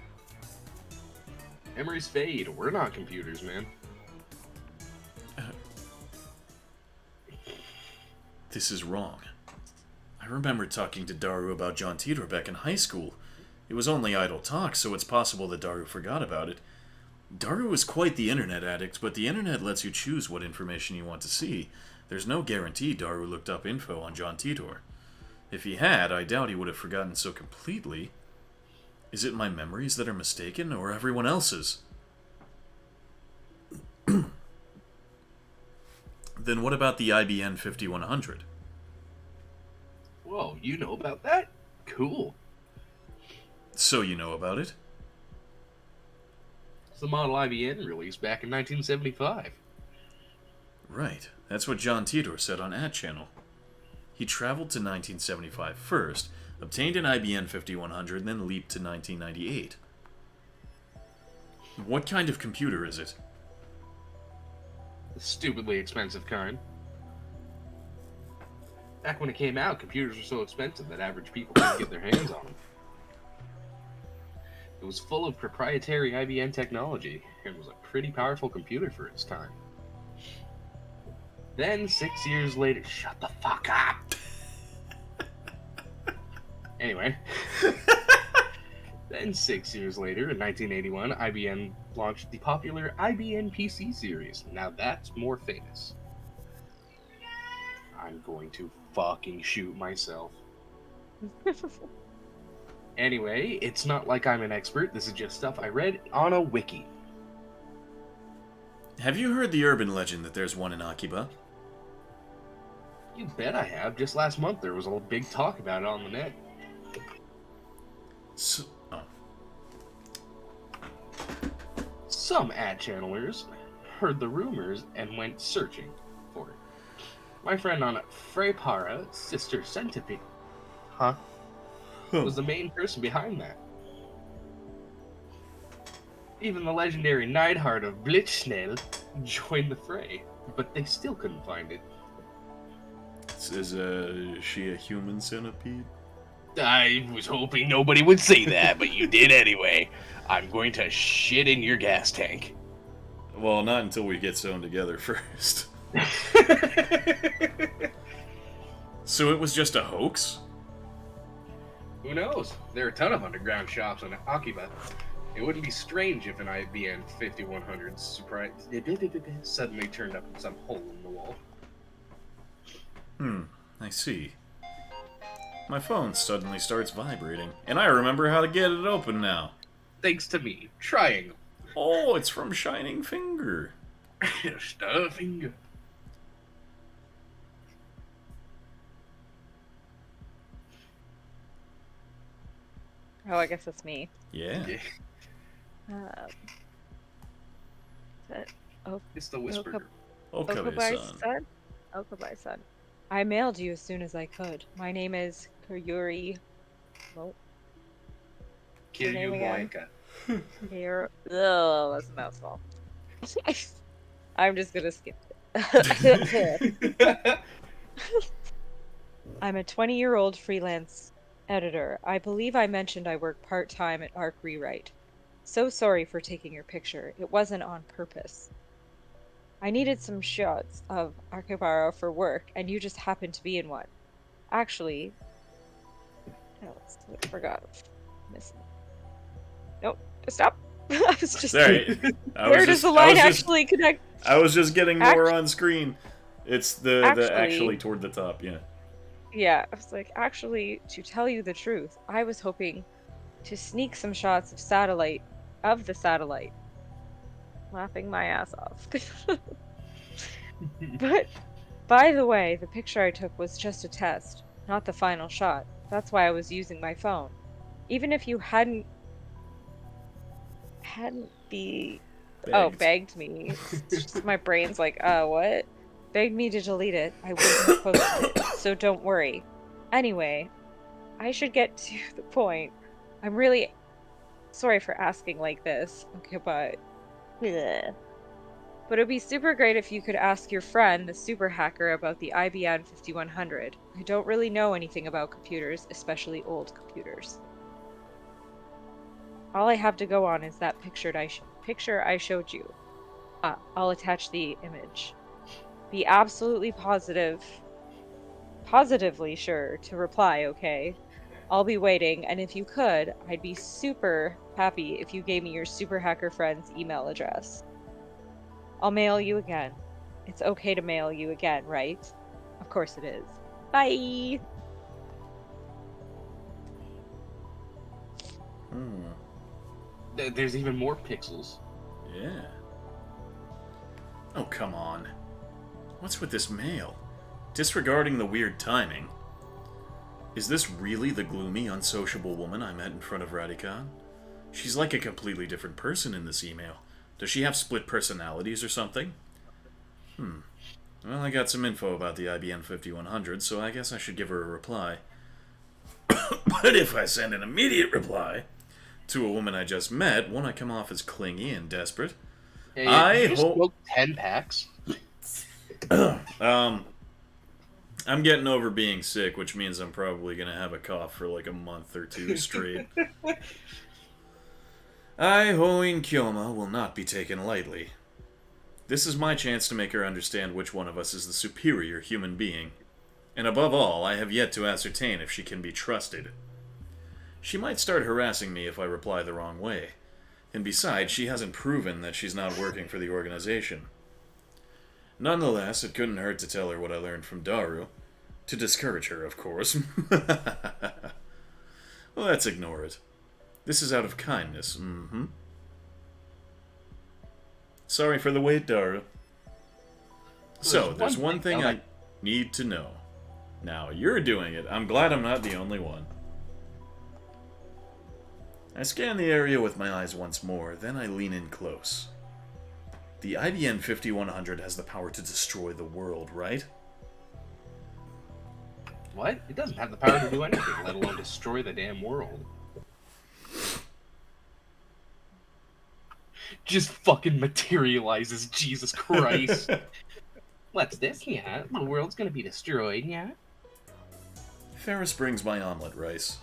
Memories fade. We're not computers, man. This is wrong. I remember talking to Daru about John Titor back in high school. It was only idle talk, so it's possible that Daru forgot about it. Daru is quite the internet addict, but the internet lets you choose what information you want to see. There's no guarantee Daru looked up info on John Titor. If he had, I doubt he would have forgotten so completely. Is it my memories that are mistaken, or everyone else's? Then what about the IBN 5100? Whoa, you know about that? Cool. So you know about it? It's the model IBN released back in 1975. Right. That's what John Titor said on Ad Channel. He traveled to 1975 first, obtained an IBN 5100, and then leaped to 1998. What kind of computer is it? The stupidly expensive kind. Back when it came out, computers were so expensive that average people couldn't get their hands on them. It was full of proprietary IBM technology, and was a pretty powerful computer for its time. Then, 6 years later... Shut the fuck up! Anyway. Then, 6 years later, in 1981, IBM launched the popular IBM PC series. Now that's more famous. I'm going to fucking shoot myself. Anyway, it's not like I'm an expert. This is just stuff I read on a wiki. Have you heard the urban legend that there's one in Akiba? You bet I have. Just last month there was a big talk about it on the net. Some ad channelers heard the rumors and went searching for it. My friend on Freypara, Sister Centipede, was the main person behind that. Even the legendary Neidhart of Blitzschnell joined the fray, but they still couldn't find it. Is she a human centipede? I was hoping nobody would say that, but you did anyway. I'm going to shit in your gas tank. Well, not until we get sewn together first. So it was just a hoax? Who knows? There are a ton of underground shops in Akiba. It wouldn't be strange if an IBM 5100 suddenly turned up in some hole in the wall. I see. My phone suddenly starts vibrating, and I remember how to get it open now. Thanks to me. Triangle. Oh, it's from Shining Finger. Finger. Oh, I guess it's me. Yeah. It's the whisperer. Okabe-san. Okabe-san. I mailed you as soon as I could. My name is Kuyuri. Well, your name again? Here. Oh, that's a mouthful. I'm just gonna skip it. I'm a 20-year-old freelance editor. I believe I mentioned I work part-time at Arc Rewrite. So sorry for taking your picture. It wasn't on purpose. I needed some shots of Akibara for work, and you just happened to be in one. Actually... I forgot. Missing. Nope. Stop. I was just... Sorry. Where does the line actually connect? I was just getting more on screen. It's the actually toward the top, yeah. Yeah, I was like, actually, to tell you the truth, I was hoping to sneak some shots of the satellite. Laughing my ass off. But, by the way, the picture I took was just a test, not the final shot. That's why I was using my phone. Even if you hadn't begged me. Just, my brain's like, what? Begged me to delete it. I wouldn't have posted it, so don't worry. Anyway, I should get to the point. I'm really sorry for asking like this. Okay, but it'd be super great if you could ask your friend, the super hacker, about the IBM 5100. I don't really know anything about computers, especially old computers. All I have to go on is that picture I showed you. I'll attach the image. Be absolutely positively sure to reply, okay? I'll be waiting, and if you could, I'd be super happy if you gave me your super hacker friend's email address. I'll mail you again. It's okay to mail you again, right? Of course it is. Bye! There's even more pixels. Yeah. Oh, come on. What's with this mail? Disregarding the weird timing. Is this really the gloomy, unsociable woman I met in front of Radican? She's like a completely different person in this email. Does she have split personalities or something? Well, I got some info about the IBM 5100, so I guess I should give her a reply. But if I send an immediate reply to a woman I just met, won't I come off as clingy and desperate? Hey, you just smoked 10 packs? I'm getting over being sick, which means I'm probably going to have a cough for like a month or two straight. I, Hoin Kyoma, will not be taken lightly. This is my chance to make her understand which one of us is the superior human being. And above all, I have yet to ascertain if she can be trusted. She might start harassing me if I reply the wrong way. And besides, she hasn't proven that she's not working for the organization. Nonetheless, it couldn't hurt to tell her what I learned from Daru. To discourage her, of course. Well, let's ignore it. This is out of kindness, Sorry for the wait, Daru. So, there's one thing I need to know. Now, you're doing it. I'm glad I'm not the only one. I scan the area with my eyes once more, then I lean in close. The IBM 5100 has the power to destroy the world, right? What? It doesn't have the power to do anything, let alone destroy the damn world. Just fucking materializes, Jesus Christ. What's this, yeah? The world's gonna be destroyed, yeah? Ferris brings my omelet rice.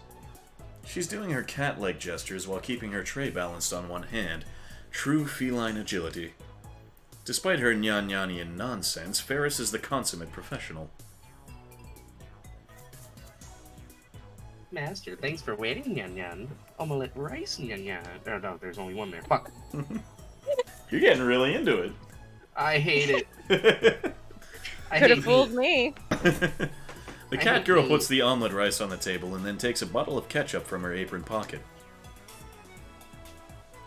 She's doing her cat-like gestures while keeping her tray balanced on one hand. True feline agility. Despite her nyan-nyanian nonsense, Ferris is the consummate professional. Master, thanks for waiting, Nyan-Nyan. Omelette rice, Nyan-Nyan. Oh, no, there's only one there. Fuck. You're getting really into it. I hate it. Could have fooled me. The cat girl puts the omelet rice on the table and then takes a bottle of ketchup from her apron pocket.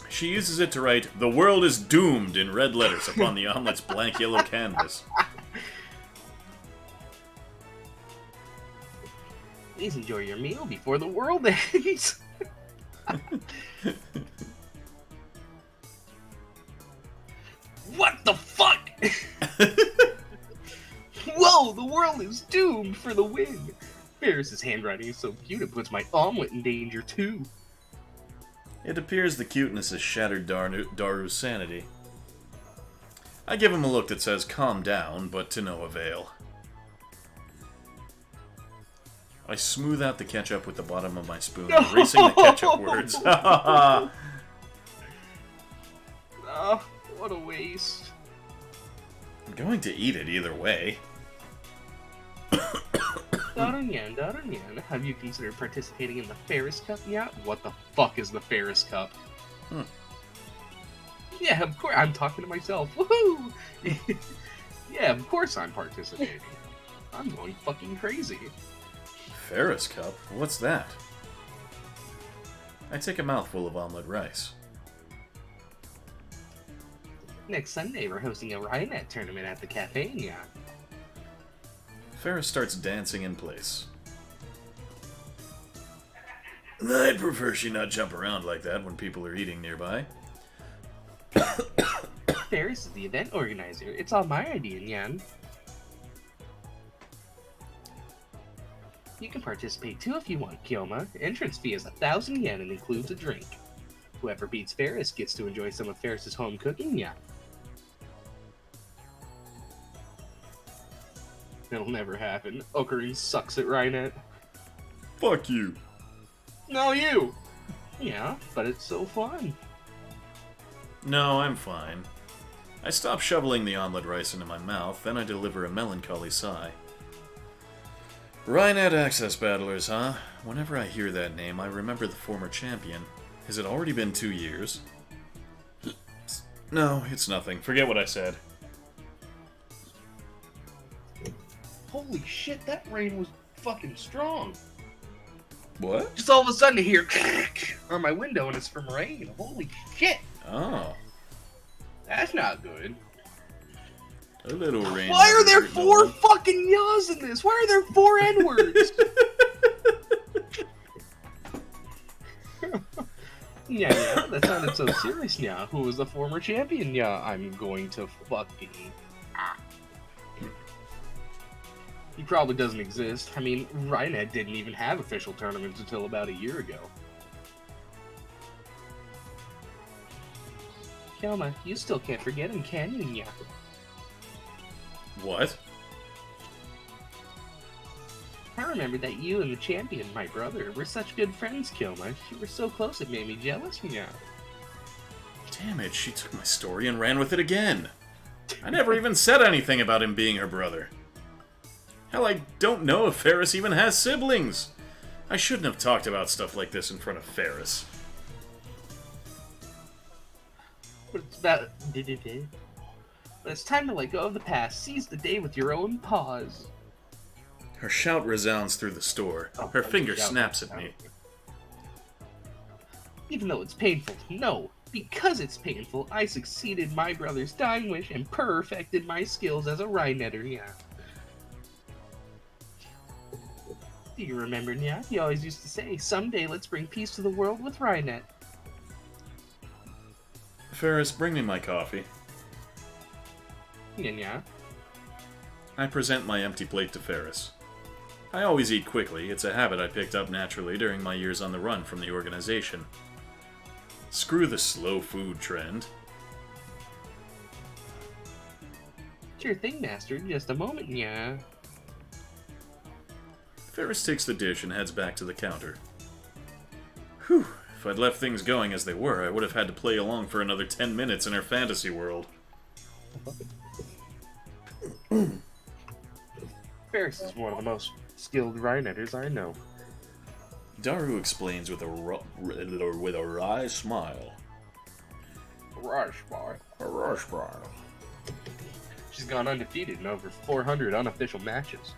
She uses it to write, "The world is doomed" in red letters upon the omelet's blank yellow canvas. Please enjoy your meal before the world ends. What the fuck? Whoa, the world is doomed for the win. Ferris's handwriting is so cute it puts my omelet in danger too. It appears the cuteness has shattered Daru's sanity. I give him a look that says, "Calm down," but to no avail. I smooth out the ketchup with the bottom of my spoon, erasing the ketchup words. Oh, what a waste. I'm going to eat it either way. Darunyan, have you considered participating in the Ferris Cup yet? What the fuck is the Ferris Cup? Yeah, of course, I'm talking to myself. Woohoo! Yeah, of course I'm participating. I'm going fucking crazy. Ferris Cup? What's that? I take a mouthful of omelet rice. Next Sunday, we're hosting a Rhinet tournament at the cafe, yeah. Ferris starts dancing in place. I'd prefer she not jump around like that when people are eating nearby. Ferris is the event organizer. It's all my idea, Nyan. You can participate too if you want, Kyoma. Entrance fee is 1,000 yen and includes a drink. Whoever beats Ferris gets to enjoy some of Ferris's home cooking, yeah. It'll never happen. Ocarina sucks at Rhinet. Fuck you. No, you! Yeah, but it's so fun. No, I'm fine. I stop shoveling the omelet rice into my mouth, then I deliver a melancholy sigh. Rhinet Access Battlers, huh? Whenever I hear that name, I remember the former champion. Has it already been 2 years? No, it's nothing. Forget what I said. Holy shit, that rain was fucking strong. What? Just all of a sudden I hear on my window and it's from rain. Holy shit. Oh. That's not good. A little rain. Why are there 4 fucking yaws in this? Why are there 4 N-words? Yeah, that sounded so serious, yeah. Who was the former champion? Yeah, I'm going to fucking... He probably doesn't exist. I mean, Rhinet didn't even have official tournaments until about a year ago. Kelma, you still can't forget him, can you, yeah? What? I remember that you and the champion, my brother, were such good friends, Kilma. You were so close it made me jealous, yeah. Damn it, she took my story and ran with it again. I never even said anything about him being her brother. Hell, I don't know if Ferris even has siblings. I shouldn't have talked about stuff like this in front of Ferris. But it's about... But it's time to let go of the past. Seize the day with your own paws. Her shout resounds through the store. Her finger snaps at me. Even though it's painful, no. Because it's painful, I succeeded my brother's dying wish and perfected my skills as a Rhinetter, yeah. Do you remember, yeah? He always used to say, someday let's bring peace to the world with Rhinet. Ferris, bring me my coffee. Yeah. I present my empty plate to Ferris. I always eat quickly. It's a habit I picked up naturally during my years on the run from the organization. Screw the slow food trend. Sure thing, Master. Just a moment, yeah. Ferris takes the dish and heads back to the counter. Whew. If I'd left things going as they were, I would have had to play along for another 10 minutes in her fantasy world. Ferris is one of the most skilled Rhinetters I know. Daru explains with a wry smile. A wry smile. She's gone undefeated in over 400 unofficial matches.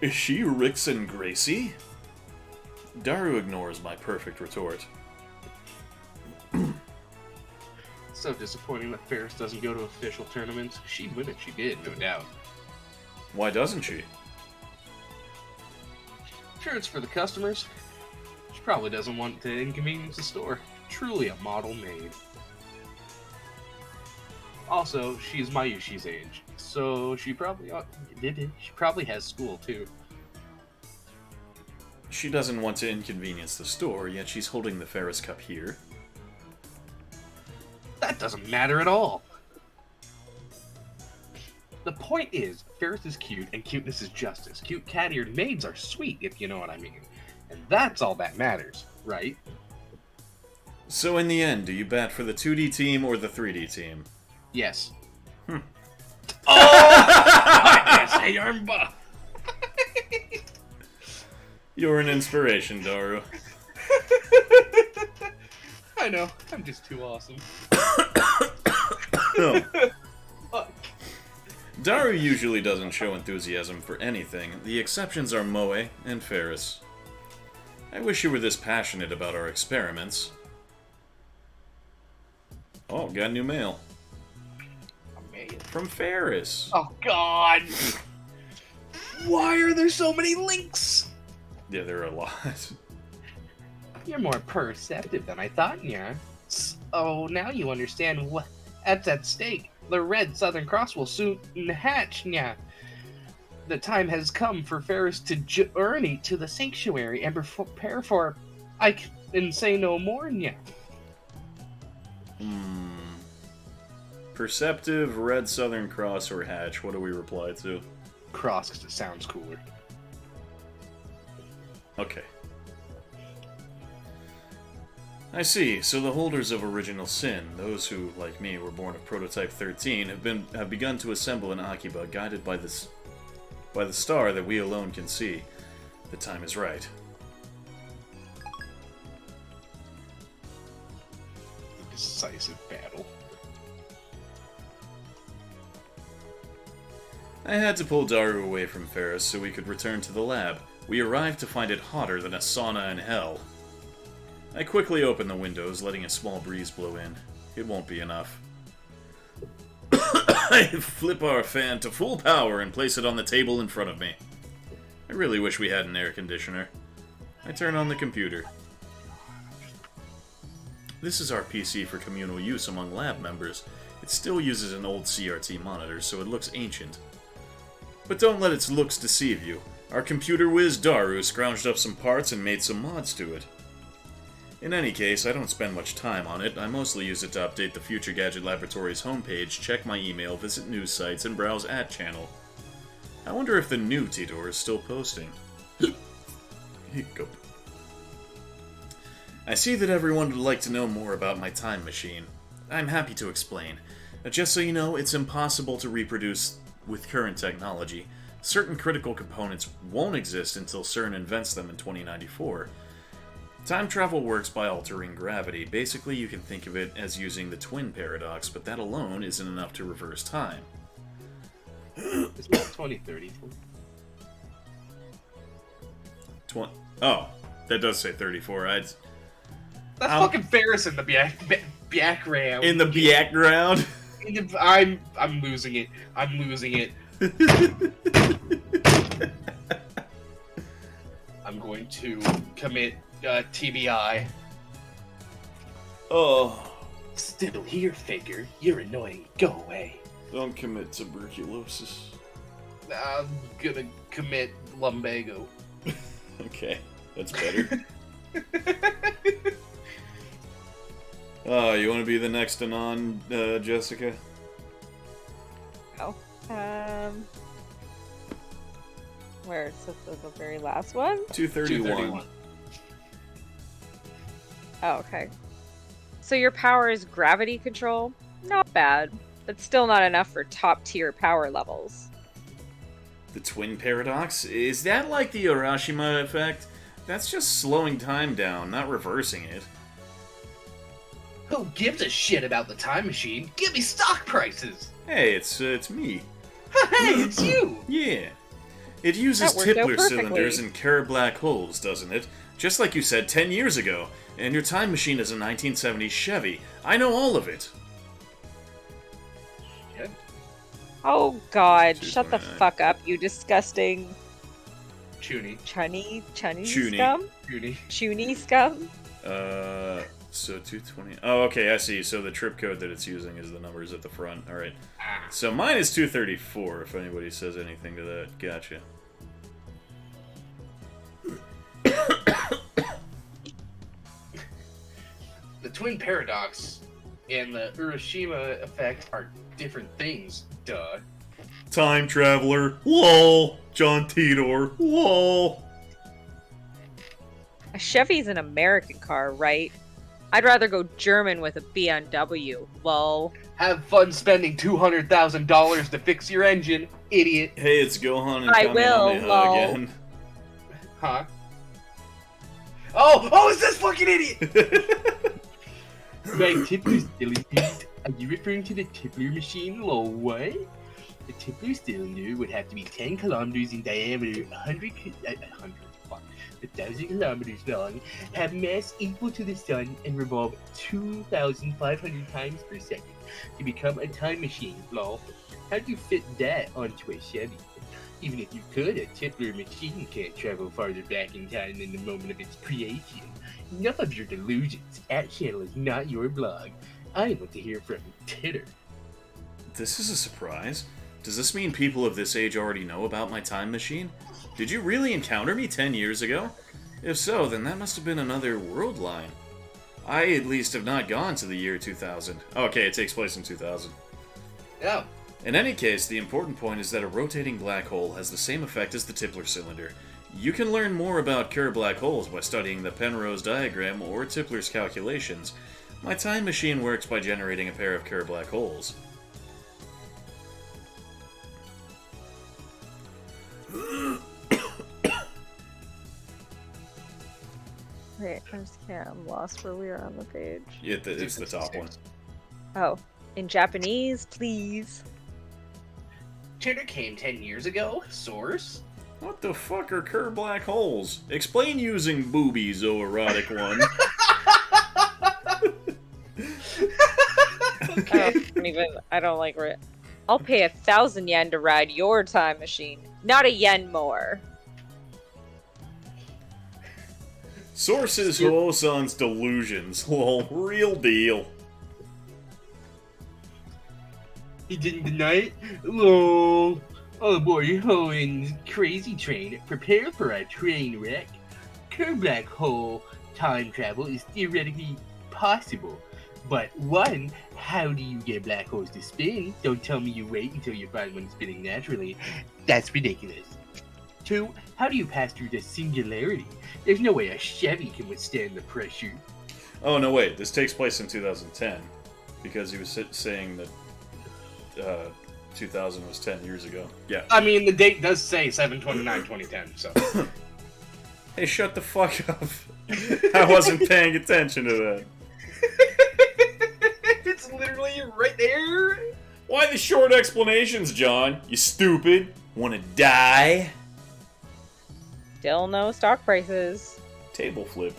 Is she Rixon Gracie? Daru ignores my perfect retort. So disappointing that Ferris doesn't go to official tournaments. She'd win if she did, no doubt. Why doesn't she? Sure, it's for the customers. She probably doesn't want to inconvenience the store. Truly a model maid. Also, she's Mayushi's age, so she probably has school too. She doesn't want to inconvenience the store, yet she's holding the Ferris Cup here. That doesn't matter at all. The point is, Ferris is cute, and cuteness is justice. Cute cat-eared maids are sweet, if you know what I mean. And that's all that matters, right? So in the end, do you bat for the 2D team or the 3D team? Yes. Oh! I say Armba! You're an inspiration, Daru. I know, I'm just too awesome. Oh. Fuck. Daru usually doesn't show enthusiasm for anything. The exceptions are Moe and Ferris. I wish you were this passionate about our experiments. Oh, got new mail. From Ferris. Oh god! Why are there so many links? Yeah, there are a lot. You're more perceptive than I thought, yeah. Oh, now you understand what's at stake. The Red Southern Cross will soon hatch, yeah. The time has come for Ferris to journey to the sanctuary and prepare for... I can say no more, yeah. Perceptive, Red Southern Cross, or Hatch? What do we reply to? Cross, because it sounds cooler. Okay. I see. So the holders of Original Sin, those who, like me, were born of Prototype 13, have begun to assemble an Akiba guided by this by the star that we alone can see. The time is right. Decisive battle. I had to pull Daru away from Ferris so we could return to the lab. We arrived to find it hotter than a sauna in hell. I quickly opened the windows, letting a small breeze blow in. It won't be enough. I flip our fan to full power and place it on the table in front of me. I really wish we had an air conditioner. I turn on the computer. This is our PC for communal use among lab members. It still uses an old CRT monitor, so it looks ancient. But don't let its looks deceive you. Our computer whiz Daru scrounged up some parts and made some mods to it. In any case, I don't spend much time on it. I mostly use it to update the Future Gadget Laboratory's homepage, check my email, visit news sites, and browse At Channel. I wonder if the new Tidor is still posting. Hiccup. I see that everyone would like to know more about my time machine. I'm happy to explain. Just so you know, it's impossible to reproduce with current technology. Certain critical components won't exist until CERN invents them in 2094. Time travel works by altering gravity. Basically, you can think of it as using the twin paradox, but that alone isn't enough to reverse time. It's not 2030. Oh, that does say 34. That's fucking Ferris in the background. In the background? I'm losing it. I'm losing it. I'm going to commit TBI. Oh. Still here, figure. You're annoying. Go away. Don't commit tuberculosis. I'm gonna commit lumbago. Okay, that's better. Oh, you want to be the next Anon, Jessica? Oh. Where's the very last one? 231. Oh, okay. So your power is gravity control? Not bad, but still not enough for top-tier power levels. The twin paradox? Is that like the Urashima effect? That's just slowing time down, not reversing it. Who gives a shit about the time machine? Give me stock prices! Hey, it's me. Hey, it's you! Yeah. It uses That worked out Tipler perfectly. cylinders and Kerr black holes, doesn't it? Just like you said 10 years ago. And your time machine is a 1970s Chevy. I know all of it. Shit. Oh god, shut the 229. fuck up, you disgusting Chuny. chunny Chuny. scum? Chuny. Chuny scum? So 220. Oh, okay, I see. So the trip code that it's using is the numbers at the front. Alright. So mine is 234, if anybody says anything to that. Gotcha. The twin paradox and the Urashima effect are different things, duh. Time traveler. Lol. John Tidor. Lol. A Chevy's an American car, right? I'd rather go German with a BMW, lol. Have fun spending $200,000 to fix your engine, idiot. Hey, it's Gohan and I will, Kamehameha lol. again. Huh? Oh, it's this fucking idiot! My Tipler's cylinder. Are you referring to the Tipler machine, lol, what? The Tipler cylinder would have to be 10 kilometers in diameter, 1,000 kilometers long, have mass equal to the sun, and revolve 2,500 times per second to become a time machine, lol. How'd you fit that onto a Chevy? Even if you could, a Tipler machine can't travel farther back in time than the moment of its creation. Enough of your delusions. At Channel is not your blog. I want to hear from Titter. This is a surprise. Does this mean people of this age already know about my time machine? Did you really encounter me 10 years ago? If so, then that must have been another world line. I at least have not gone to the year 2000. Okay, it takes place in 2000. Oh, In any case, the important point is that a rotating black hole has the same effect as the Tipler cylinder. You can learn more about Kerr black holes by studying the Penrose diagram or Tipler's calculations. My time machine works by generating a pair of Kerr black holes. Wait, I just can't. I'm lost where we are on the page. It's the top one. Oh, in Japanese, please. Titter came 10 years ago. Source? What the fuck are Kerr black holes? Explain using boobies, oh erotic one. Okay. I don't like it. I'll pay 1,000 yen to ride your time machine. Not a yen more. Sources Ho-san's delusions. Lol, real deal. He didn't deny it? Lol. All aboard Hoen's crazy train. Prepare for a train wreck. Black hole time travel is theoretically possible. But one, how do you get black holes to spin? Don't tell me you wait until you find one spinning naturally. That's ridiculous. Two, how do you pass through the singularity? There's no way a Chevy can withstand the pressure. Oh, no, wait. This takes place in 2010. Because he was saying that 2000 was 10 years ago. Yeah. I mean, the date does say 7/29/2010, so. Hey, shut the fuck up. I wasn't paying attention to that. It's literally right there. Why the short explanations, John? You stupid. Wanna die? Still no stock prices. Table flip.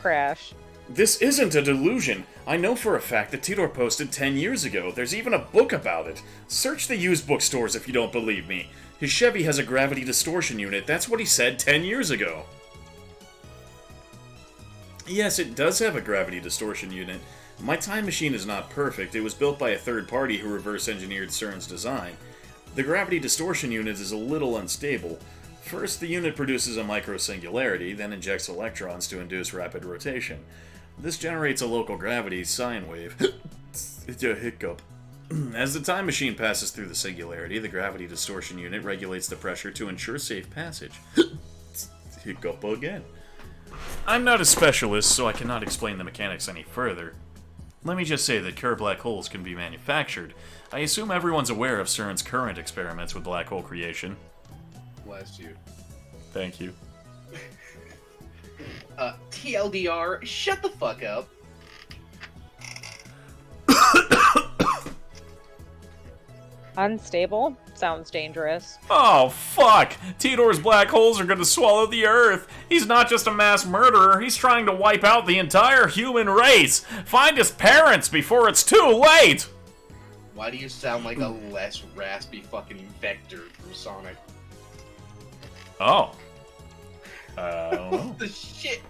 Crash. This isn't a delusion. I know for a fact that Tidor posted 10 years ago. There's even a book about it. Search the used bookstores if you don't believe me. His Chevy has a gravity distortion unit. That's what he said 10 years ago. Yes, it does have a gravity distortion unit. My time machine is not perfect. It was built by a third party who reverse engineered CERN's design. The gravity distortion unit is a little unstable. First, the unit produces a microsingularity, then injects electrons to induce rapid rotation. This generates a local gravity sine wave. It's a hiccup. As the time machine passes through the singularity, the gravity distortion unit regulates the pressure to ensure safe passage. Hiccup again. I'm not a specialist, so I cannot explain the mechanics any further. Let me just say that Kerr black holes can be manufactured. I assume everyone's aware of CERN's current experiments with black hole creation. Bless you. Thank you. TLDR, shut the fuck up. Unstable? Sounds dangerous. Oh, fuck! Tidor's black holes are gonna swallow the Earth! He's not just a mass murderer, he's trying to wipe out the entire human race! Find his parents before it's too late! Why do you sound like a less raspy fucking Vector from Sonic? Oh. I don't know. What the shit?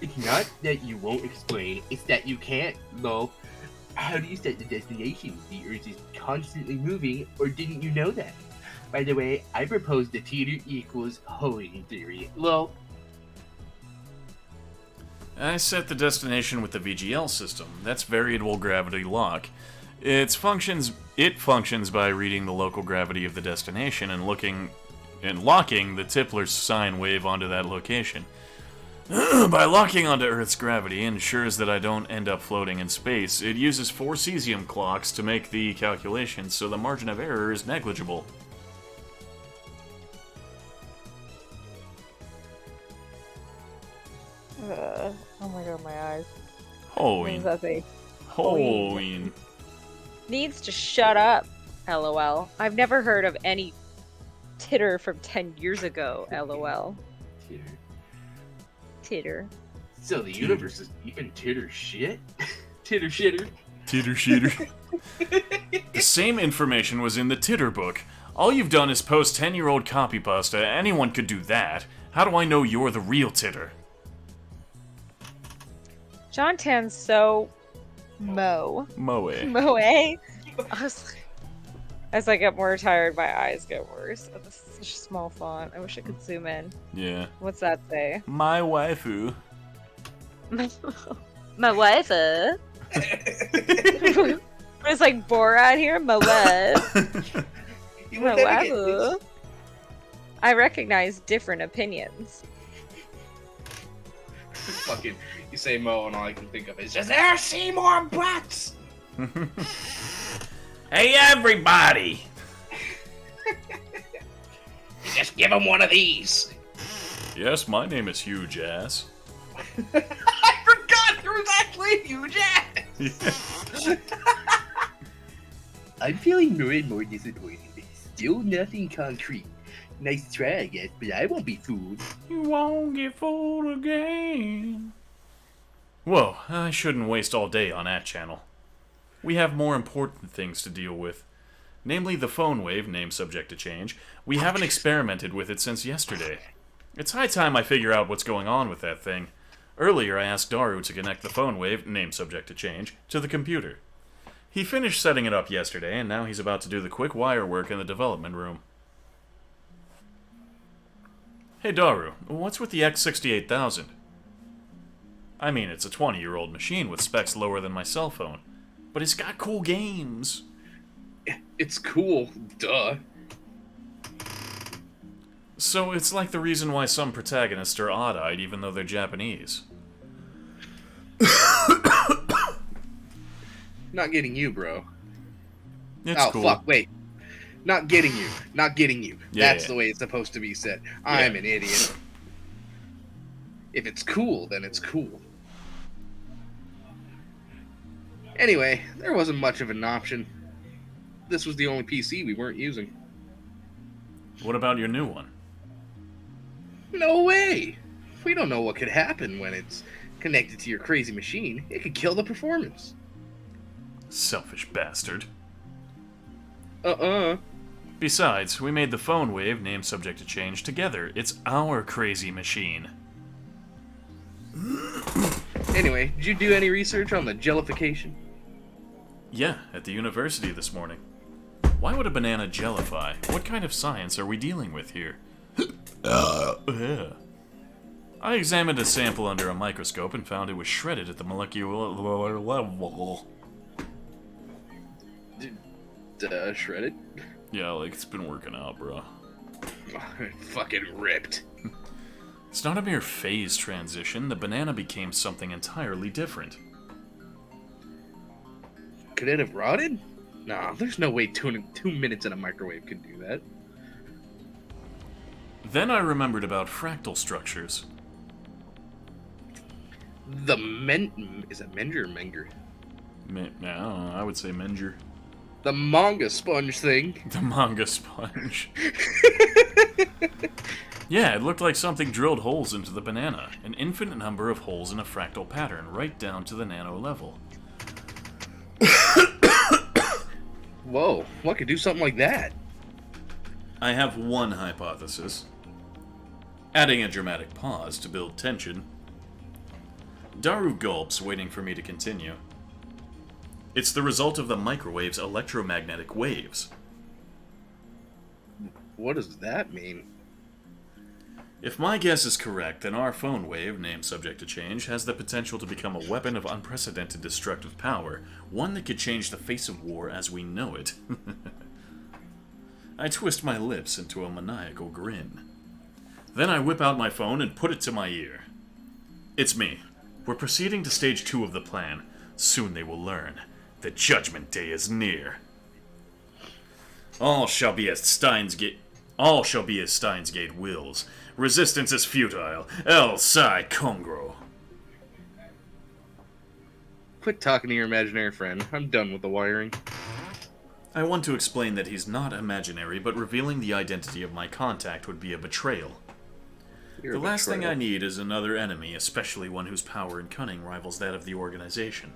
It's not that you won't explain, it's that you can't, though. How do you set the destination? The Earth is constantly moving, or didn't you know that? By the way, I proposed the teeter equals Hoenn theory. Lol. I set the destination with the VGL system. That's variable gravity lock. It functions by reading the local gravity of the destination and locking the Tipler sine wave onto that location. By locking onto Earth's gravity, it ensures that I don't end up floating in space. It uses 4 cesium clocks to make the calculations, so the margin of error is negligible. Oh my god, my eyes. Hoenn. What does that say? Hoenn. Needs to shut up. LOL. I've never heard of any titter from 10 years ago. LOL. Titter. Titter. So the universe is even titter shit? Titter shitter? Titter shitter. The same information was in the Titter book. All you've done is post 10-year-old copy pasta. Anyone could do that. How do I know you're the real Titter? John Tan's so moe. Moe. As I get more tired, my eyes get worse. Oh, this is such a small font. I wish I could zoom in. Yeah. What's that say? My waifu. My waifu? It's like Borat here? My wife. My waifu. I recognize different opinions. Fucking, you say Mo and all I can think of is just, there see more butts! Hey, everybody! Just give him one of these. Yes, my name is Huge Ass. I forgot there was actually a huge ass! I'm feeling more and more disappointed. Still nothing concrete. Nice try, I guess, but I won't be fooled. You won't get fooled again. Whoa, I shouldn't waste all day on that channel. We have more important things to deal with. Namely the phone wave, name subject to change. We haven't experimented with it since yesterday. It's high time I figure out what's going on with that thing. Earlier I asked Daru to connect the phone wave, name subject to change, to the computer. He finished setting it up yesterday, and now he's about to do the quick wire work in the development room. Hey Daru, what's with the X68000? I mean, it's a 20-year-old machine with specs lower than my cell phone. But it's got cool games. It's cool, duh. So it's like the reason why some protagonists are odd-eyed even though they're Japanese. Not getting you, bro. It's oh, cool. fuck, wait. Not getting you. Not getting you. Yeah, That's yeah. the way it's supposed to be said. I'm an idiot. If it's cool, then it's cool. Anyway, there wasn't much of an option. This was the only PC we weren't using. What about your new one? No way! We don't know what could happen when it's connected to your crazy machine. It could kill the performance. Selfish bastard. Uh-uh. Besides, we made the phone wave, name subject to change, together. It's our crazy machine. Anyway, did you do any research on the jellification? Yeah, at the university this morning. Why would a banana jellify? What kind of science are we dealing with here? I examined a sample under a microscope and found it was shredded at the molecular level. Shredded? Yeah, like it's been working out, bro. Fucking ripped. It's not a mere phase transition. The banana became something entirely different. Could it have rotted? Nah, there's no way 2 minutes in a microwave could do that. Then I remembered about fractal structures. The is it Menger or Menger? No, I would say Menger. The manga sponge thing. The manga sponge. Yeah, it looked like something drilled holes into the banana. An infinite number of holes in a fractal pattern, right down to the nano level. Whoa, what could do something like that? I have one hypothesis. Adding a dramatic pause to build tension. Daru gulps, waiting for me to continue. It's the result of the microwave's electromagnetic waves. What does that mean? If my guess is correct, then our phone wave, name subject to change, has the potential to become a weapon of unprecedented destructive power, one that could change the face of war as we know it. I twist my lips into a maniacal grin. Then I whip out my phone and put it to my ear. It's me. We're proceeding to stage 2 of the plan. Soon they will learn. The judgment day is near. All shall be as Steins Gate wills. Resistance is futile. El Psi Congro. Quit talking to your imaginary friend. I'm done with the wiring. I want to explain that he's not imaginary, but revealing the identity of my contact would be a betrayal. You're The a last thing betrayal. I need is another enemy, especially one whose power and cunning rivals that of the organization.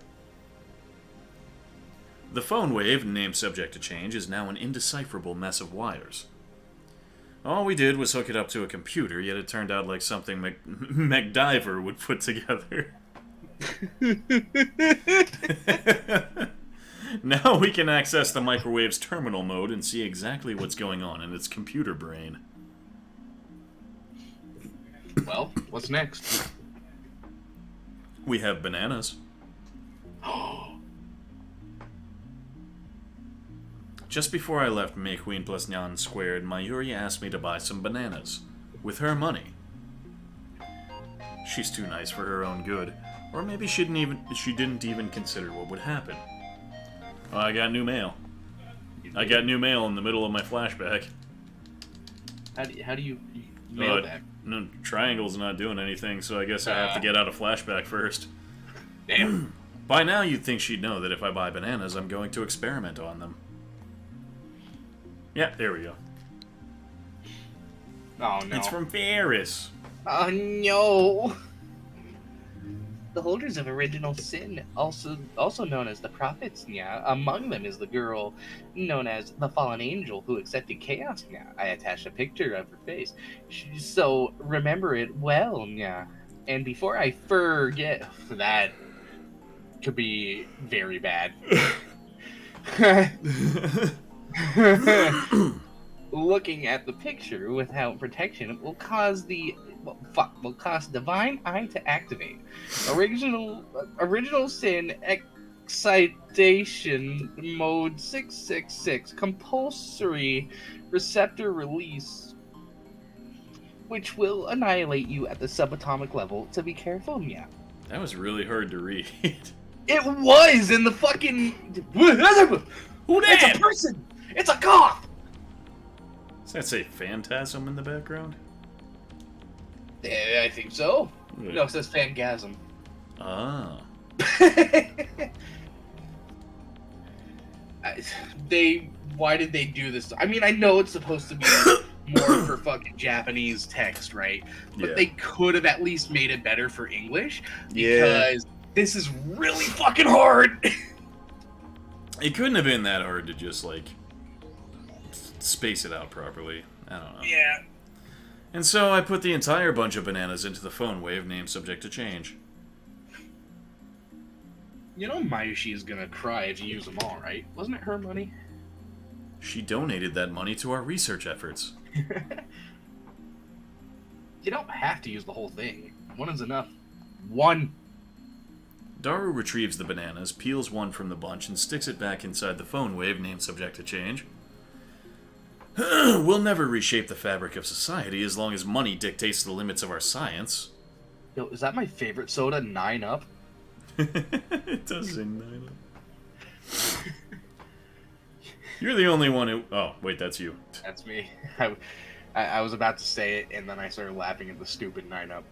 The phone wave, name subject to change, is now an indecipherable mess of wires. All we did was hook it up to a computer, yet it turned out like something MacDiver would put together. Now we can access the microwave's terminal mode and see exactly what's going on in its computer brain. Well, what's next? We have bananas. Just before I left Mequeen plus Nyan Squared, Mayuri asked me to buy some bananas. With her money. She's too nice for her own good. Or maybe she didn't even consider what would happen. Oh, I got new mail. I got new mail in the middle of my flashback. How do you mail that? No, triangle's not doing anything, so I guess I have to get out a flashback first. Damn. By now, you'd think she'd know that if I buy bananas, I'm going to experiment on them. Yeah, there we go. Oh no. It's from Ferris. Oh no. The holders of original sin, also known as the prophets, yeah. Among them is the girl known as the fallen angel who accepted chaos, yeah. I attached a picture of her face, so remember it well, yeah. And before I forget, that could be very bad. Looking at the picture without protection will cause will cause divine eye to activate. Original sin excitation mode 666 compulsory receptor release, which will annihilate you at the subatomic level. So be careful, yeah. That was really hard to read. It was in the fucking. Who It's a person. It's a goth. Does that say phantasm in the background? I think so. Yeah. No, it says Fangasm. Ah. Why did they do this? I mean, I know it's supposed to be more for fucking Japanese text, right? But Yeah. they could have at least made it better for English, Yeah. because this is really fucking hard. It couldn't have been that hard to just, like, space it out properly. I don't know. Yeah. And so I put the entire bunch of bananas into the phone wave, name subject to change. You know Mayushi is gonna cry if you use them all, right? Wasn't it her money? She donated that money to our research efforts. You don't have to use the whole thing. One is enough. One. Daru retrieves the bananas, peels one from the bunch, and sticks it back inside the phone wave, name subject to change. We'll never reshape the fabric of society as long as money dictates the limits of our science. Yo, is that my favorite soda, 9-Up? It does say 9-Up. You're the only one who... Oh, wait, that's you. That's me. I was about to say it, and then I started laughing at the stupid 9-Up.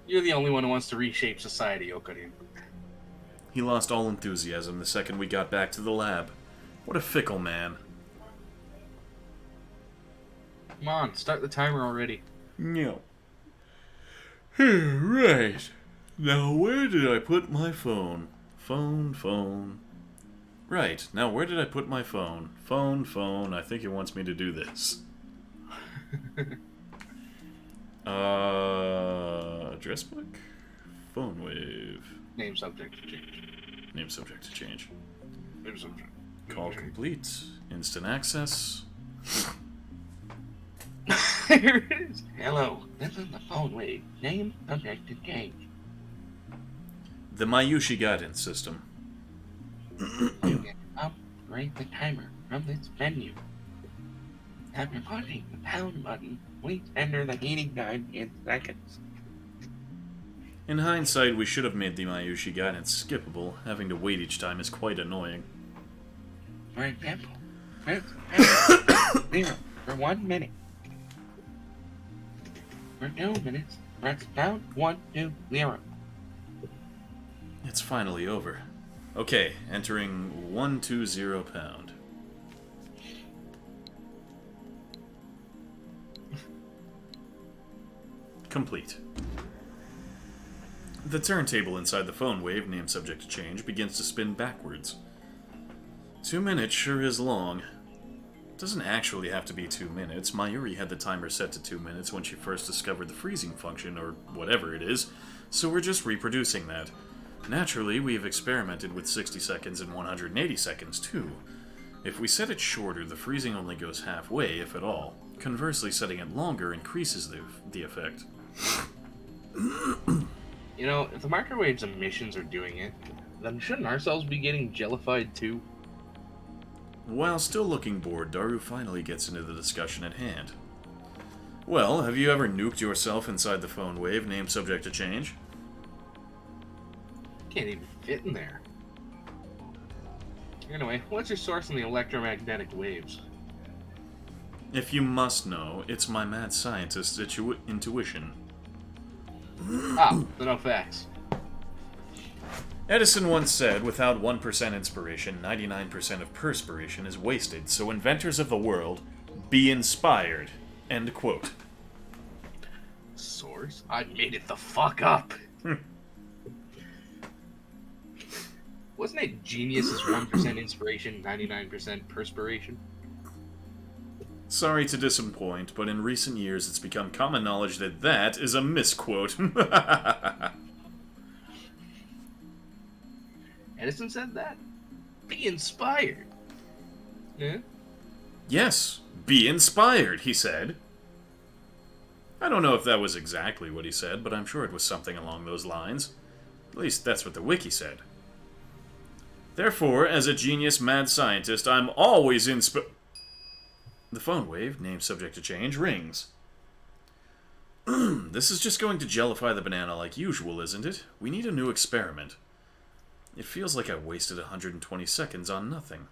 You're the only one who wants to reshape society, Okarin. He lost all enthusiasm the second we got back to the lab. What a fickle man. Come on, start the timer already. No. Right. Now where did I put my phone? Phone. Right, now where did I put my phone? Phone. I think it wants me to do this. Address book? Phone wave. Name subject to change. Name subject to change. Name subject. Call complete. Instant access. Here it is. Hello, this is the phone wave. Name subject to change. The Mayushi guidance system. You can upgrade the timer from this menu. After pushing the pound button, please enter the heating time in seconds. In hindsight, we should have made the Mayushi guidance skippable. Having to wait each time is quite annoying. For example, press zero for 1 minute. For 2 minutes, press pound 120. It's finally over. Okay, entering 120 pound. Complete. The turntable inside the phone wave, name subject to change, begins to spin backwards. 2 minutes sure is long. Doesn't actually have to be 2 minutes. Mayuri had the timer set to 2 minutes when she first discovered the freezing function, or whatever it is, so we're just reproducing that. Naturally, we've experimented with 60 seconds and 180 seconds, too. If we set it shorter, the freezing only goes halfway, if at all. Conversely, setting it longer increases the effect. You know, if the microwave's emissions are doing it, then shouldn't our cells be getting jellified too? While still looking bored, Daru finally gets into the discussion at hand. Well, have you ever nuked yourself inside the phone wave, name subject to change? Can't even fit in there. Anyway, what's your source in the electromagnetic waves? If you must know, it's my mad scientist's intuition. Ah, no facts. Edison once said, without 1% inspiration, 99% of perspiration is wasted, so inventors of the world, be inspired. End quote. Source? I made it the fuck up. Wasn't it genius is 1% inspiration, 99% perspiration? Sorry to disappoint, but in recent years it's become common knowledge that that is a misquote. Edison said that? Be inspired. Yeah? Yes, be inspired, he said. I don't know if that was exactly what he said, but I'm sure it was something along those lines. At least that's what the wiki said. Therefore, as a genius mad scientist, I'm always The phone wave, name subject to change, rings. This is just going to jellify the banana like usual, isn't it? We need a new experiment. It feels like I wasted 120 seconds on nothing.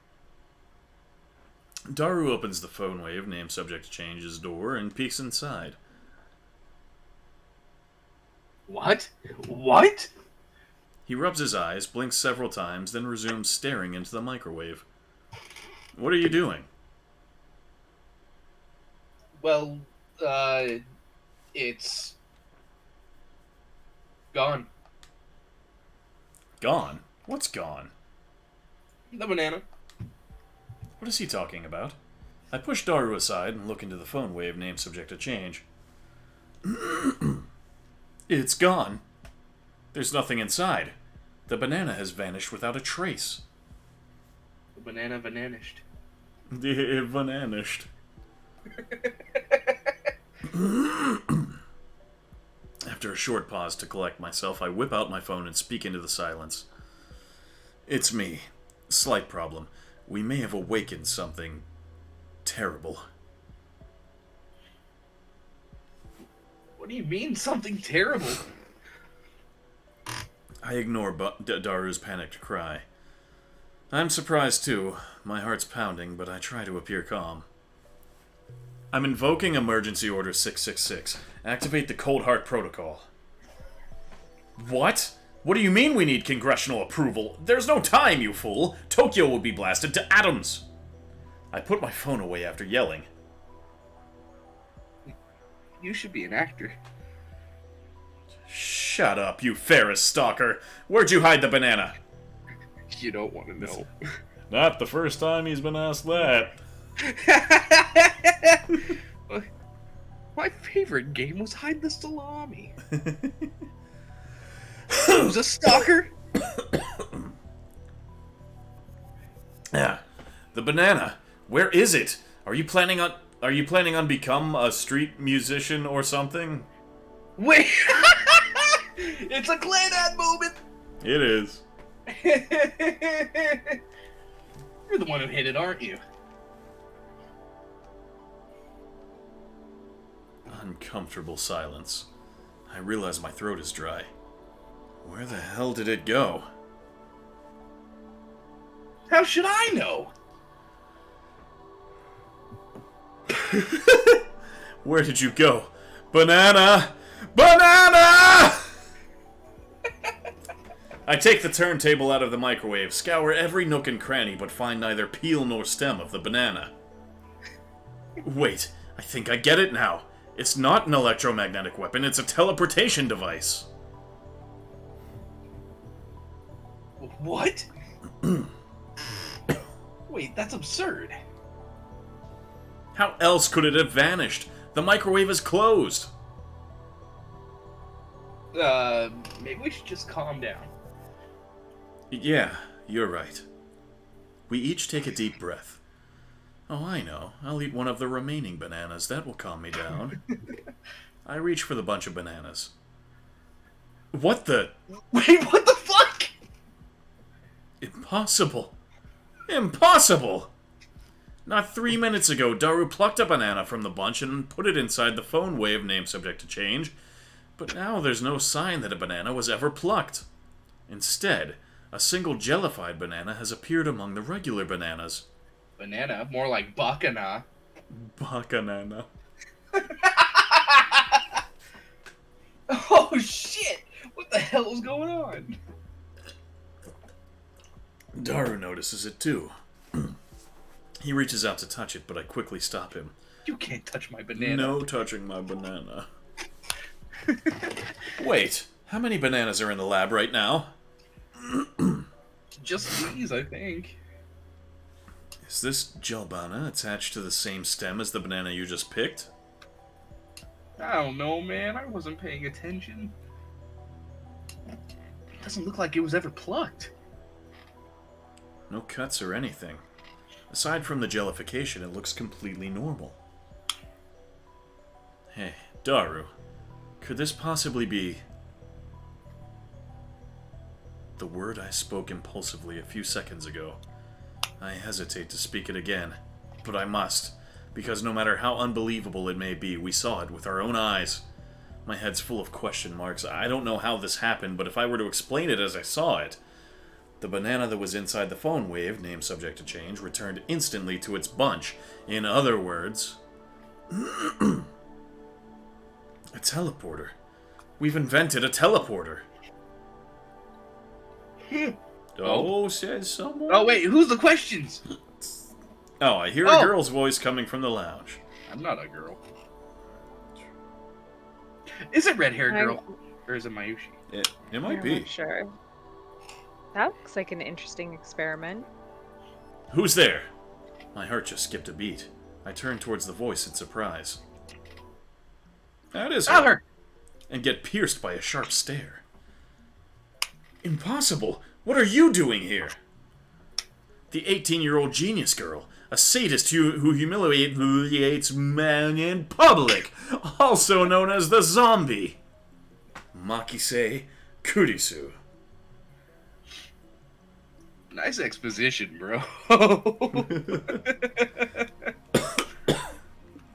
Daru opens the phone wave, name subject to change's door, and peeks inside. What? What? He rubs his eyes, blinks several times, then resumes staring into the microwave. What are you doing? Well, it's gone. Gone? What's gone? The banana. What is he talking about? I push Daru aside and look into the phone wave, name subject to change. It's gone. There's nothing inside. The banana has vanished without a trace. The banana vanished. It vanished. After a short pause to collect myself, I whip out my phone and speak into the silence. It's me. Slight problem. We may have awakened something terrible. What do you mean, something terrible? I ignore Daru's panicked cry. I'm surprised too. My heart's pounding, but I try to appear calm. I'm invoking Emergency Order 666. Activate the Cold Heart Protocol. What? What do you mean we need congressional approval? There's no time, you fool! Tokyo will be blasted to atoms! I put my phone away after yelling. You should be an actor. Shut up, you Ferris stalker! Where'd you hide the banana? You don't want to know. Not the first time he's been asked that. My favorite game was Hide the Salami. Who's a stalker? Yeah, the banana. Where is it? Are you planning on become a street musician or something? Wait, it's a Clan moment. It is. You're the one who hit it, aren't you? Uncomfortable silence. I realize my throat is dry. Where the hell did it go? How should I know? Where did you go? Banana! Banana! I take the turntable out of the microwave, scour every nook and cranny, but find neither peel nor stem of the banana. Wait, I think I get it now. It's not an electromagnetic weapon, it's a teleportation device. What? Wait, that's absurd. How else could it have vanished? The microwave is closed. Maybe we should just calm down. Yeah, you're right. We each take a deep breath. Oh, I know. I'll eat one of the remaining bananas. That will calm me down. I reach for the bunch of bananas. What the? Wait, what the fuck? Impossible. Impossible! Not 3 minutes ago, Daru plucked a banana from the bunch and put it inside the phone wave, name subject to change. But now there's no sign that a banana was ever plucked. Instead, a single jellified banana has appeared among the regular bananas. Banana, more like bacana. Bacanana. Oh shit! What the hell is going on? Daru notices it too. He reaches out to touch it, but I quickly stop him. You can't touch my banana. No touching my banana. Wait, how many bananas are in the lab right now? Just these, I think. Is this gelbana attached to the same stem as the banana you just picked? I don't know, man. I wasn't paying attention. It doesn't look like it was ever plucked. No cuts or anything. Aside from the jellification, it looks completely normal. Hey, Daru. Could this possibly be... The word I spoke impulsively a few seconds ago. I hesitate to speak it again, but I must, because no matter how unbelievable it may be, we saw it with our own eyes. My head's full of question marks. I don't know how this happened, but if I were to explain it as I saw it, the banana that was inside the phone wave, name subject to change, returned instantly to its bunch. In other words... a teleporter. We've invented a teleporter. Oh, says someone. Oh, wait, who's the questions? Oh, I hear a girl's voice coming from the lounge. I'm not a girl. Is it red-haired girl? Or is it Mayushi? It might I'm be. not sure. That looks like an interesting experiment. Who's there? My heart just skipped a beat. I turned towards the voice in surprise. That is her. And get pierced by a sharp stare. Impossible! What are you doing here? The 18-year-old genius girl, a sadist who humiliates men in public, also known as the zombie. Makise Kurisu. Nice exposition, bro.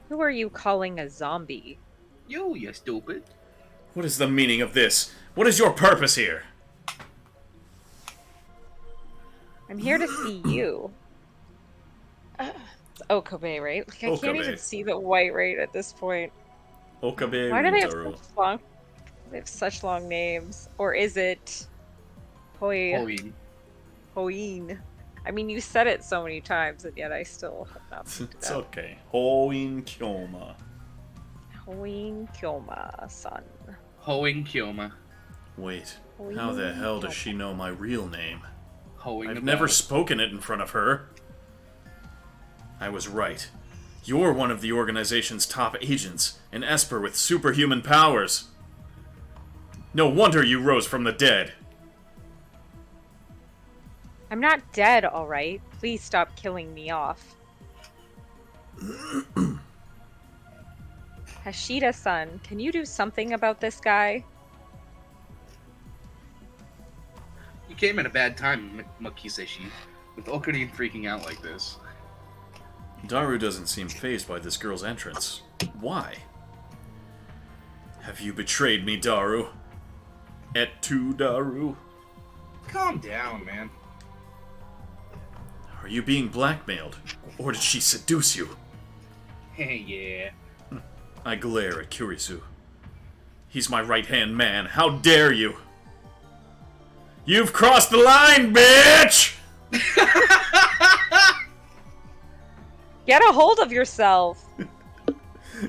Who are you calling a zombie? You stupid. What is the meaning of this? What is your purpose here? I'm here to see you. It's Okabe, right? Like, I can't even see the white right at this point. Okabe Why do they have Rintaro. such long... They have such long names. Or is it... Hoin. Hoin. I mean, you said it so many times, and yet I still have not picked it It's up. okay. Hoin Kyoma. Hoin Kyoma-san. Hoin Kyoma. Wait, how the hell does she know my real name? Hoeing I've about. never spoken it in front of her. I was right. You're one of the organization's top agents, an Esper with superhuman powers. No wonder you rose from the dead. I'm not dead, alright? Please stop killing me off. Hashida-san, can you do something about this guy? You came at a bad time, Makiseshi, with Okarin freaking out like this. Daru doesn't seem fazed by this girl's entrance. Why? Have you betrayed me, Daru? Et tu, Daru? Calm down, man. Are you being blackmailed? Or did she seduce you? Hey, yeah. I glare at Kurisu. He's my right-hand man. How dare you? You've crossed the line, bitch! Get a hold of yourself!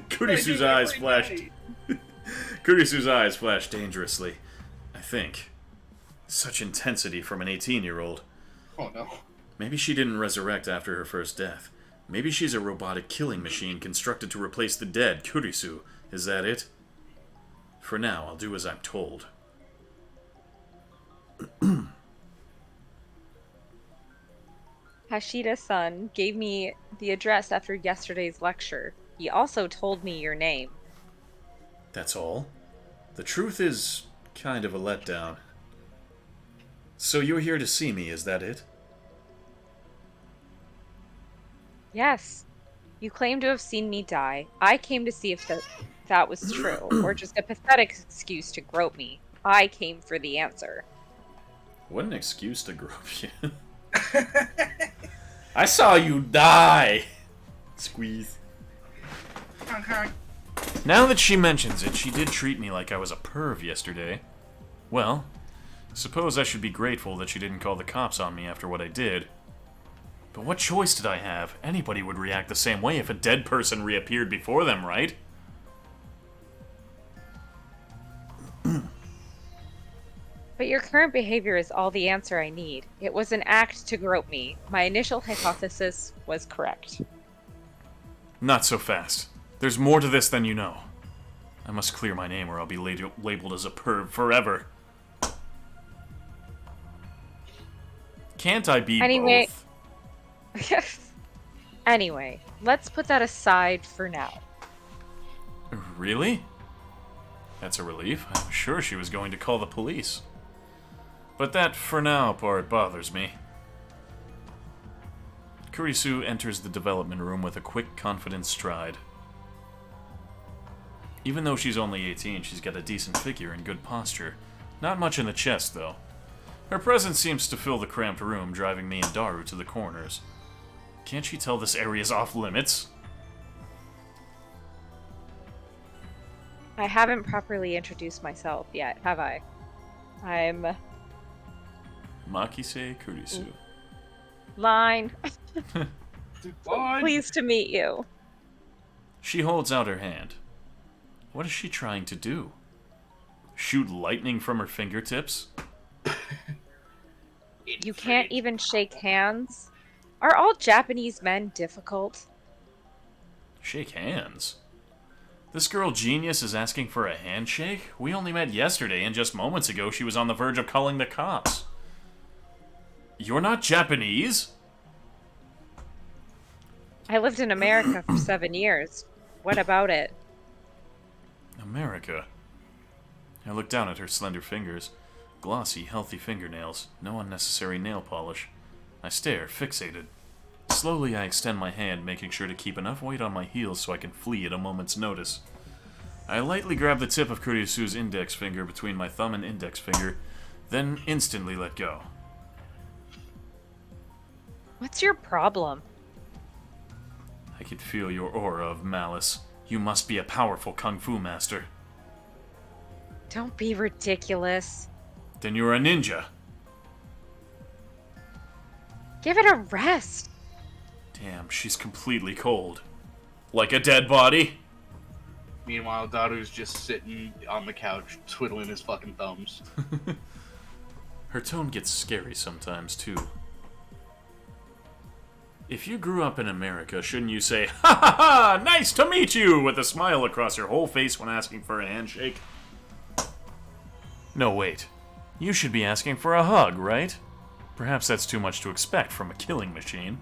Kurisu's eyes flashed. Kurisu's eyes flashed dangerously. I think. Such intensity from an 18-year-old. Oh no. Maybe she didn't resurrect after her first death. Maybe she's a robotic killing machine constructed to replace the dead. Kurisu, is that it? For now, I'll do as I'm told. Hashida-san gave me the address after yesterday's lecture. He also told me your name. That's all? The truth is kind of a letdown. So you're here to see me, is that it? Yes. You claim to have seen me die. I came to see if that was true, or just a pathetic excuse to grope me. I came for the answer. What an excuse to grope you. I saw you die! Squeeze. Honk, honk. Now that she mentions it, she did treat me like I was a perv yesterday. Well, suppose I should be grateful that she didn't call the cops on me after what I did. But what choice did I have? Anybody would react the same way if a dead person reappeared before them, right? But your current behavior is all the answer I need. It was an act to grope me. My initial hypothesis was correct. Not so fast. There's more to this than you know. I must clear my name or I'll be labeled as a perv forever. Can't I be Anyway- both? Anyway, let's put that aside for now. Really? That's a relief. I'm sure she was going to call the police. But that for now part bothers me. Kurisu enters the development room with a quick, confident stride. Even though she's only 18, she's got a decent figure and good posture. Not much in the chest, though. Her presence seems to fill the cramped room, driving me and Daru to the corners. Can't she tell this area's off limits? I haven't properly introduced myself yet, have I? I'm... Makise Kurisu. Line. Fine. Pleased to meet you. She holds out her hand. What is she trying to do? Shoot lightning from her fingertips? You can't even shake hands? Are all Japanese men difficult? Shake hands? This girl genius is asking for a handshake? We only met yesterday, and just moments ago she was on the verge of calling the cops. You're not Japanese? I lived in America for 7 years. What about it? America. I look down at her slender fingers. Glossy, healthy fingernails. No unnecessary nail polish. I stare, fixated. Slowly, I extend my hand, making sure to keep enough weight on my heels so I can flee at a moment's notice. I lightly grab the tip of Kuryusu's index finger between my thumb and index finger, then instantly let go. What's your problem? I can feel your aura of malice. You must be a powerful kung fu master. Don't be ridiculous. Then you're a ninja. Give it a rest. Damn, she's completely cold. Like a dead body? Meanwhile, Daru's just sitting on the couch, twiddling his fucking thumbs. Her tone gets scary sometimes, too. If you grew up in America, shouldn't you say, "Ha ha ha! Nice to meet you!" with a smile across your whole face when asking for a handshake? No, wait. You should be asking for a hug, right? Perhaps that's too much to expect from a killing machine.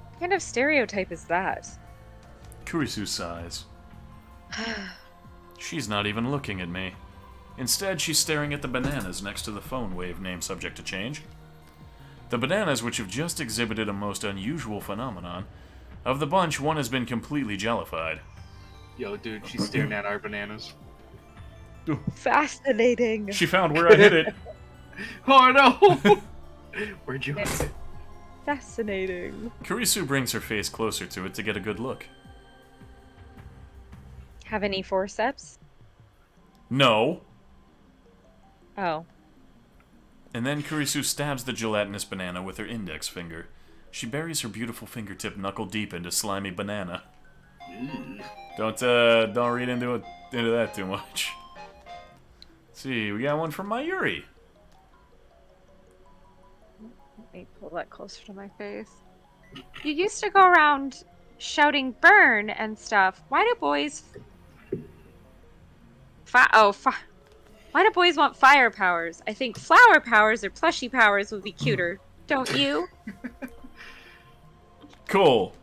What kind of stereotype is that? Kurisu sighs. She's not even looking at me. Instead, she's staring at the bananas next to the phone wave name subject to change. The bananas, which have just exhibited a most unusual phenomenon. Of the bunch, one has been completely jellified. Yo, dude, she's staring at our bananas. Fascinating. She found where I hid it. Oh no! Where'd you hide it? Fascinating. Kurisu brings her face closer to it to get a good look. Have any forceps? No. Oh. And then Kurisu stabs the gelatinous banana with her index finger. She buries her beautiful fingertip knuckle deep into slimy banana. Don't read into that too much. Let's see, we got one from Mayuri. Let me pull that closer to my face. You used to go around shouting burn and stuff. Why do boys... Why do boys want fire powers? I think flower powers or plushy powers would be cuter. Don't you? Cool.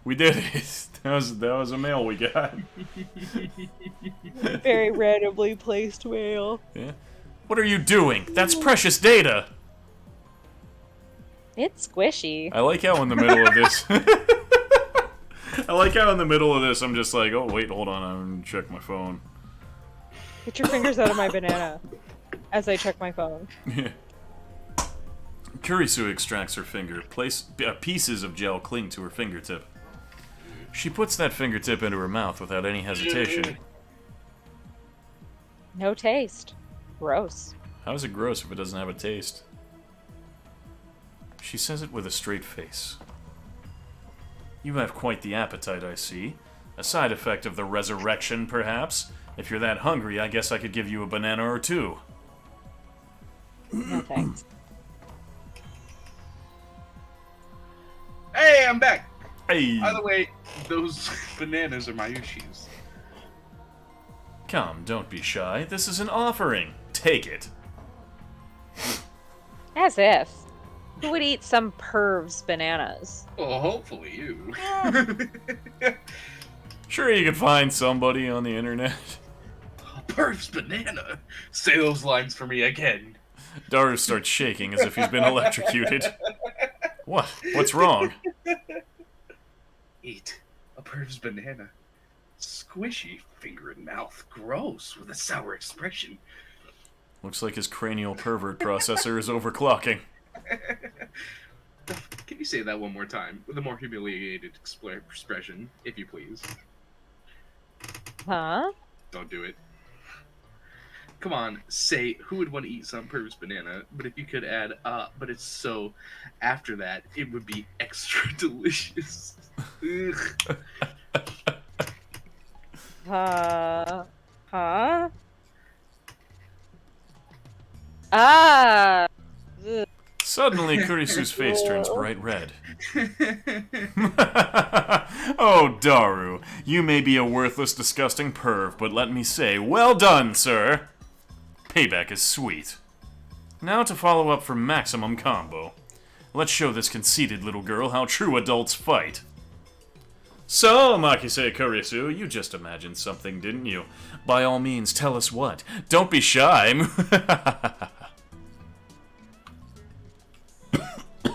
We did it. That was a mail we got. Very randomly placed mail. Yeah. What are you doing? That's precious data. It's squishy. I like how in the middle of this... I'm just like, oh, wait, hold on, I'm gonna check my phone. Get your fingers out of my banana as I check my phone. Kurisu extracts her finger. Pieces of gel cling to her fingertip. She puts that fingertip into her mouth without any hesitation. No taste. Gross. How is it gross if it doesn't have a taste? She says it with a straight face. You have quite the appetite, I see. A side effect of the resurrection, perhaps? If you're that hungry, I guess I could give you a banana or two. No thanks. Hey, I'm back! Hey! By the way, those bananas are my issues. Come, don't be shy. This is an offering. Take it. As if. Who would eat some perv's bananas? Well, hopefully you. Sure, you can find somebody on the internet. Perf's banana. Say those lines for me again. Daru starts shaking as if he's been electrocuted. What? What's wrong? Eat a Perf's banana. Squishy, finger in mouth, gross, with a sour expression. Looks like his cranial pervert processor is overclocking. Can you say that one more time, with a more humiliated expression, if you please? Huh? Don't do it. Come on, say who would want to eat some Perf's banana, but if you could add, but it's so, after that, it would be extra delicious. Ugh. Huh? Ah! Ugh. Suddenly, Kurisu's face turns bright red. Oh, Daru, you may be a worthless, disgusting perv, but let me say, well done, sir! Payback is sweet. Now to follow up for maximum combo. Let's show this conceited little girl how true adults fight. So, Makise Kurisu, you just imagined something, didn't you? By all means, tell us what. Don't be shy.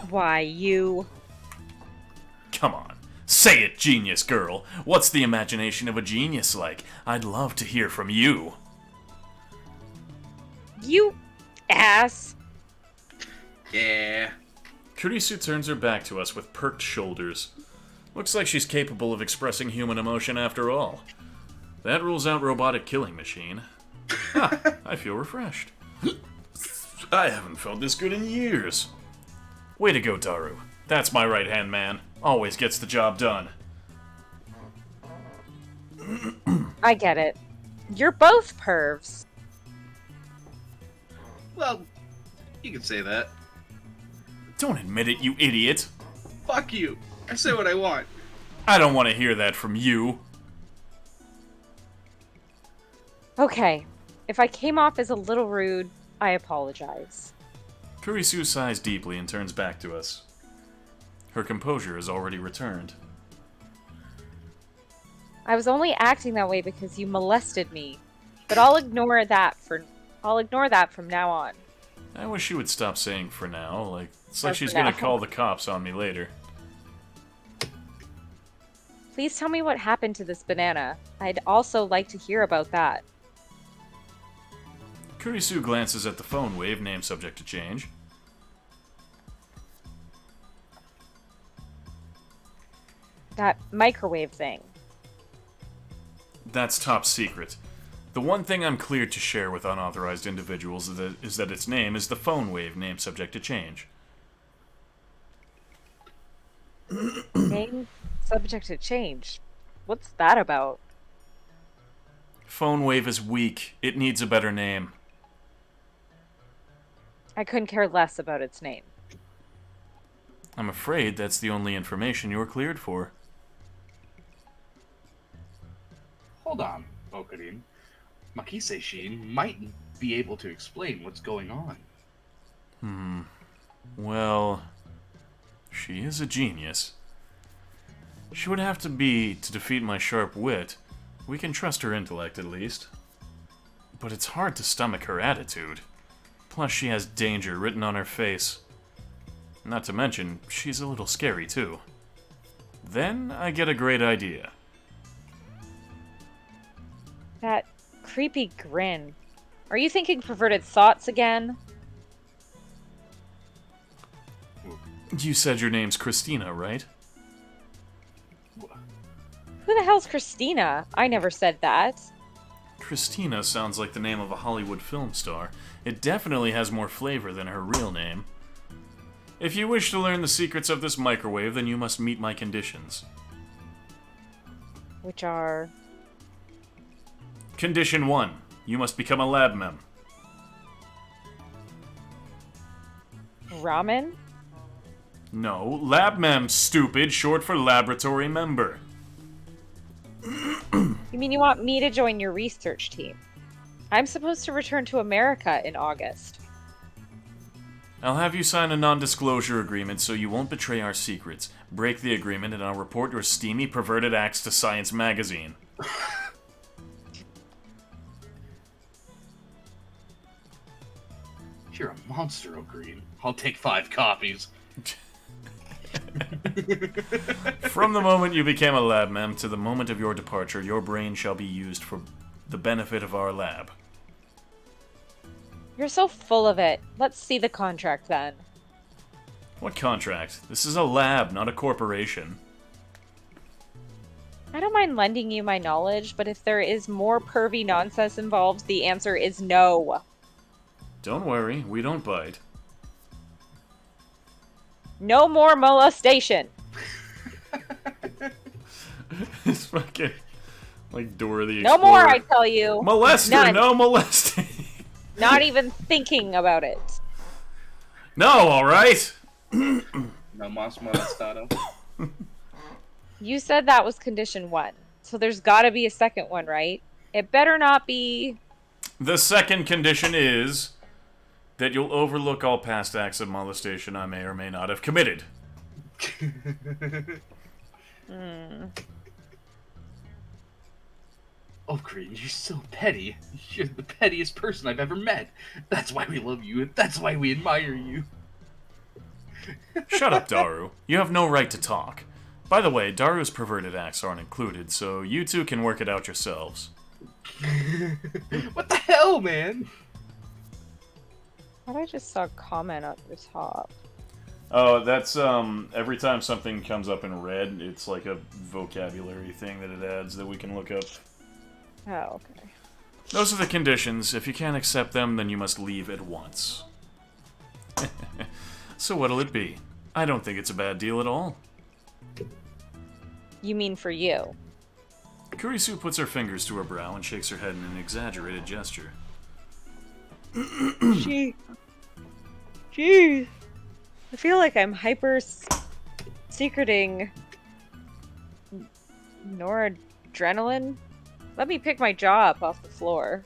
Why, you... Come on. Say it, genius girl. What's the imagination of a genius like? I'd love to hear from you. You... ass. Yeah. Kurisu turns her back to us with perked shoulders. Looks like she's capable of expressing human emotion after all. That rules out robotic killing machine. I feel refreshed. I haven't felt this good in years. Way to go, Daru. That's my right-hand man. Always gets the job done. I get it. You're both pervs. Well, you can say that. Don't admit it, you idiot. Fuck you. I say what I want. I don't want to hear that from you. Okay. If I came off as a little rude, I apologize. Kurisu sighs deeply and turns back to us. Her composure has already returned. I was only acting that way because you molested me, but I'll ignore that from now on. I wish you would stop saying for now. It's like Or she's for gonna now. call the cops on me later. Please tell me what happened to this banana. I'd also like to hear about that. Kurisu glances at the phone wave, name subject to change. That microwave thing. That's top secret. The one thing I'm cleared to share with unauthorized individuals is that its name is the phone wave, name subject to change. Name subject to change. What's that about? Phone wave is weak. It needs a better name. I couldn't care less about its name. I'm afraid that's the only information you're cleared for. Hold on, Okarin. Makise Shin might be able to explain what's going on. Well, she is a genius. She would have to be to defeat my sharp wit. We can trust her intellect, at least. But it's hard to stomach her attitude. Plus, she has danger written on her face. Not to mention, she's a little scary, too. Then I get a great idea. That creepy grin. Are you thinking perverted thoughts again? You said your name's Christina, right? Who the hell's Christina? I never said that. Christina sounds like the name of a Hollywood film star. It definitely has more flavor than her real name. If you wish to learn the secrets of this microwave, then you must meet my conditions. Which are... Condition 1. You must become a lab mem. Ramen? No, lab mem, stupid, short for laboratory member. You mean you want me to join your research team? I'm supposed to return to America in August. I'll have you sign a non-disclosure agreement so you won't betray our secrets. Break the agreement and I'll report your steamy, perverted acts to Science Magazine. You're a monster, O'Green. I'll take 5 copies. From the moment you became a lab mem to the moment of your departure, your brain shall be used for the benefit of our lab. You're so full of it. Let's see the contract then. What contract? This is a lab, not a corporation. I don't mind lending you my knowledge, but if there is more pervy nonsense involved, the answer is no. Don't worry, we don't bite. No more molestation. It's fucking like Dora the No Explorer. more, I tell you. Molester, None. no molesting. Not even thinking about it. No, alright. No mas molestado. You said that was condition 1, so there's gotta be a second one, right? It better not be... The second condition is that you'll overlook all past acts of molestation I may or may not have committed. Oh, Green, you're so petty. You're the pettiest person I've ever met. That's why we love you, and that's why we admire you. Shut up, Daru. You have no right to talk. By the way, Daru's perverted acts aren't included, so you two can work it out yourselves. What the hell, man? I thought I just saw a comment up the top. Oh, that's, every time something comes up in red, it's like a vocabulary thing that it adds that we can look up. Oh, okay. Those are the conditions. If you can't accept them, then you must leave at once. So what'll it be? I don't think it's a bad deal at all. You mean for you? Kurisu puts her fingers to her brow and shakes her head in an exaggerated gesture. Jeez. I feel like I'm secreting noradrenaline. Let me pick my jaw up off the floor.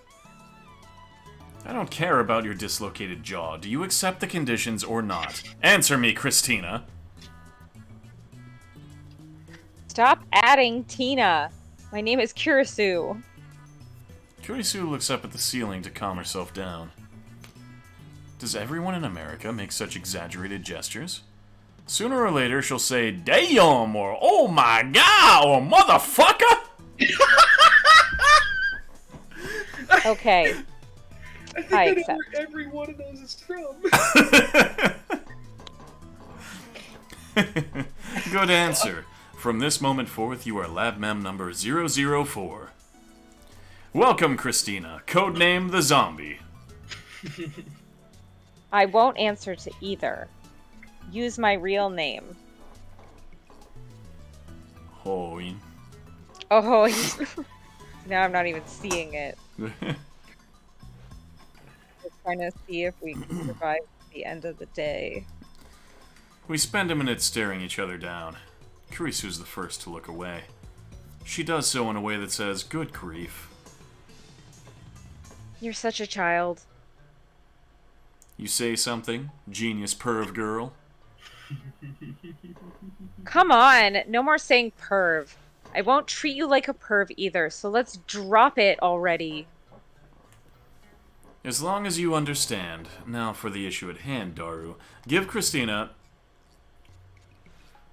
I don't care about your dislocated jaw. Do you accept the conditions or not? Answer me, Christina. Stop adding Tina. My name is Kurisu. Kurisu looks up at the ceiling to calm herself down. Does everyone in America make such exaggerated gestures? Sooner or later, she'll say, "Damn," or "Oh my god," or "Motherfucker." Okay. I accept. Every one of those is from. Good answer. From this moment forth, you are Lab Mem number 004. Welcome, Christina. Codename the Zombie. I won't answer to either. Use my real name. Hoin. Oh, now I'm not even seeing it. Just trying to see if we can survive the end of the day. We spend a minute staring each other down. Kurisu's the first to look away. She does so in a way that says, "Good grief." You're such a child. You say something, genius perv girl? Come on, no more saying perv. I won't treat you like a perv either, so let's drop it already. As long as you understand. Now for the issue at hand, Daru. Give Christina...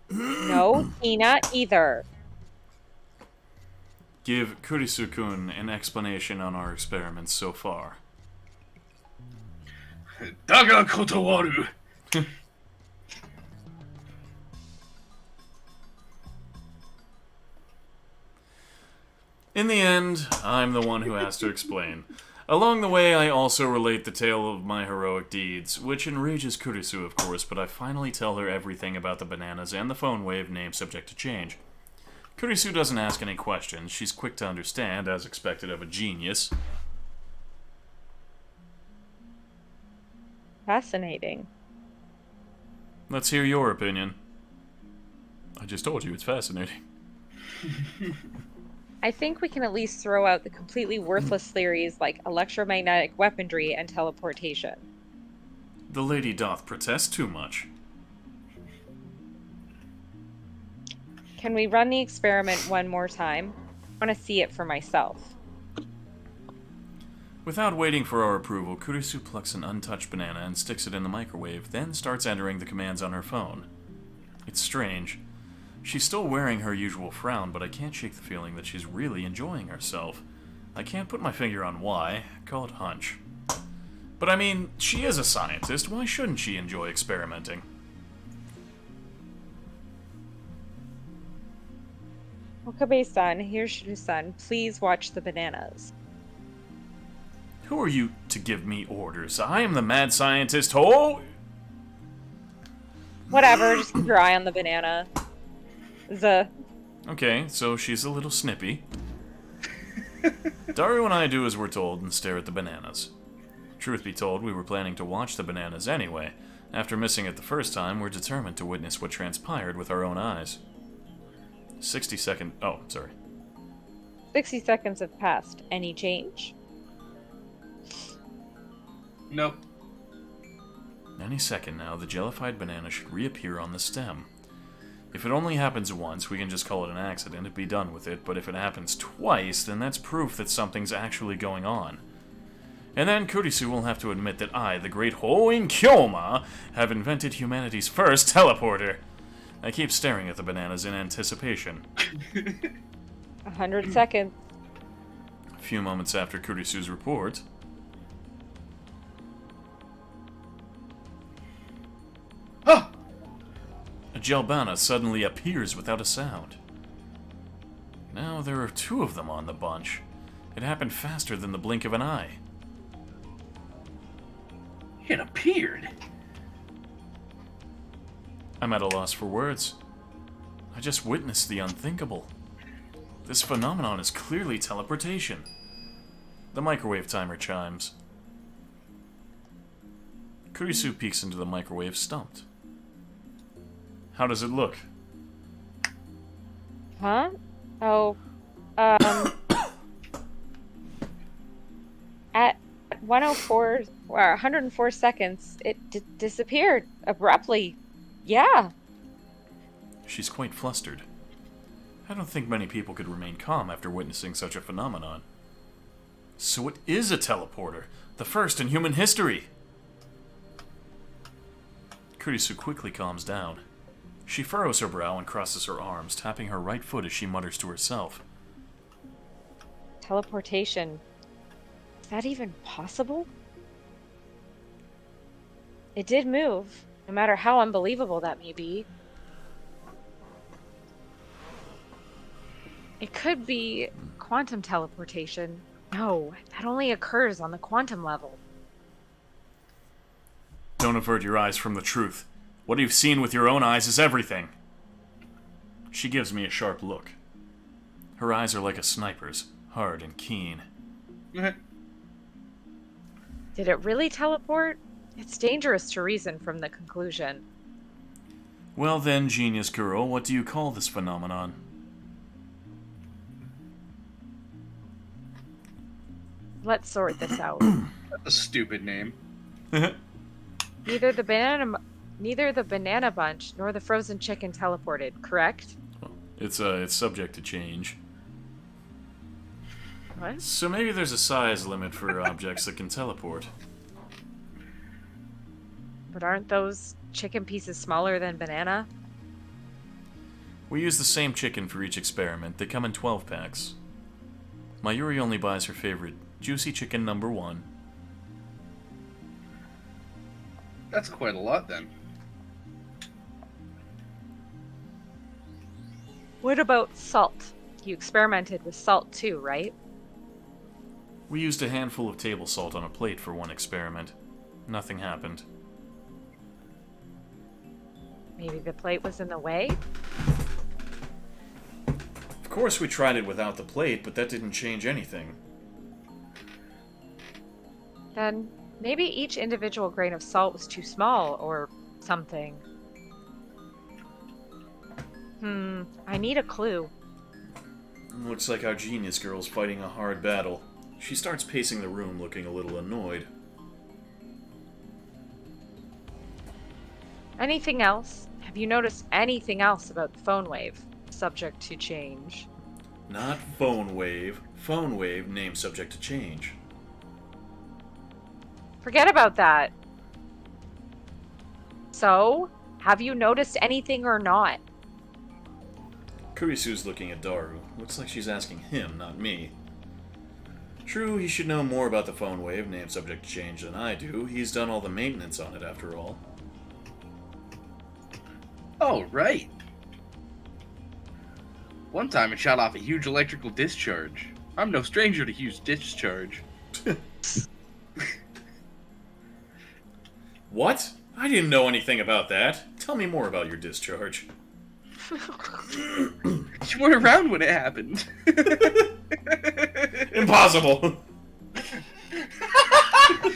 No, Tina either. Give Kurisu-kun an explanation on our experiments so far. Daga kotowaru. In the end, I'm the one who has to explain. Along the way, I also relate the tale of my heroic deeds, which enrages Kurisu, of course, but I finally tell her everything about the bananas and the phone wave name subject to change. Kurisu doesn't ask any questions. She's quick to understand, as expected of a genius. Fascinating. Let's hear your opinion. I just told you it's fascinating. I think we can at least throw out the completely worthless theories like electromagnetic weaponry and teleportation. The lady doth protest too much. Can we run the experiment one more time? I want to see it for myself. Without waiting for our approval, Kurisu plucks an untouched banana and sticks it in the microwave, then starts entering the commands on her phone. It's strange. She's still wearing her usual frown, but I can't shake the feeling that she's really enjoying herself. I can't put my finger on why. Call it hunch. But I mean, she is a scientist. Why shouldn't she enjoy experimenting? Okabe-san, Hiroshige-san, please watch the bananas. Who are you to give me orders? I am the mad scientist. Oh! Whatever, just keep your eye on the banana. Okay, so she's a little snippy. Daru and I do as we're told and stare at the bananas. Truth be told, we were planning to watch the bananas anyway. After missing it the first time, we're determined to witness what transpired with our own eyes. 60 seconds. Oh, sorry. 60 seconds have passed. Any change? Nope. Any second now, the jellified banana should reappear on the stem. If it only happens once, we can just call it an accident and be done with it, but if it happens twice, then that's proof that something's actually going on. And then Kurisu will have to admit that I, the great Hoin Kyoma, have invented humanity's first teleporter. I keep staring at the bananas in anticipation. 100 seconds. A few moments after Kurisu's report... Oh! A Jelbana suddenly appears without a sound. Now there are two of them on the bunch. It happened faster than the blink of an eye. It appeared. I'm at a loss for words. I just witnessed the unthinkable. This phenomenon is clearly teleportation. The microwave timer chimes. Kurisu peeks into the microwave, stumped. How does it look? Huh? Oh, at 104, or 104 seconds, it disappeared abruptly. Yeah. She's quite flustered. I don't think many people could remain calm after witnessing such a phenomenon. So it is a teleporter, the first in human history! Kurisu quickly calms down. She furrows her brow and crosses her arms, tapping her right foot as she mutters to herself. Teleportation. Is that even possible? It did move, no matter how unbelievable that may be. It could be quantum teleportation. No, that only occurs on the quantum level. Don't avert your eyes from the truth. What you've seen with your own eyes is everything. She gives me a sharp look. Her eyes are like a sniper's, hard and keen. Did it really teleport? It's dangerous to reason from the conclusion. Well then, genius girl, what do you call this phenomenon? Let's sort this out. That's a stupid name. Neither the banana bunch nor the frozen chicken teleported, correct? It's subject to change. What? So maybe there's a size limit for objects that can teleport. But aren't those chicken pieces smaller than banana? We use the same chicken for each experiment. They come in 12 packs. Mayuri only buys her favorite, juicy chicken number 1. That's quite a lot then. What about salt? You experimented with salt too, right? We used a handful of table salt on a plate for one experiment. Nothing happened. Maybe the plate was in the way? Of course we tried it without the plate, but that didn't change anything. Then maybe each individual grain of salt was too small or something. I need a clue. Looks like our genius girl's fighting a hard battle. She starts pacing the room, looking a little annoyed. Anything else? Have you noticed anything else about the phone wave? Subject to change. Not phone wave. Phone wave, name subject to change. Forget about that. So, have you noticed anything or not? Kurisu's looking at Daru. Looks like she's asking him, not me. True, he should know more about the phone wave, name subject to change, than I do. He's done all the maintenance on it, after all. Oh, right. One time it shot off a huge electrical discharge. I'm no stranger to huge discharge. What? I didn't know anything about that. Tell me more about your discharge. You weren't around when it happened. Impossible!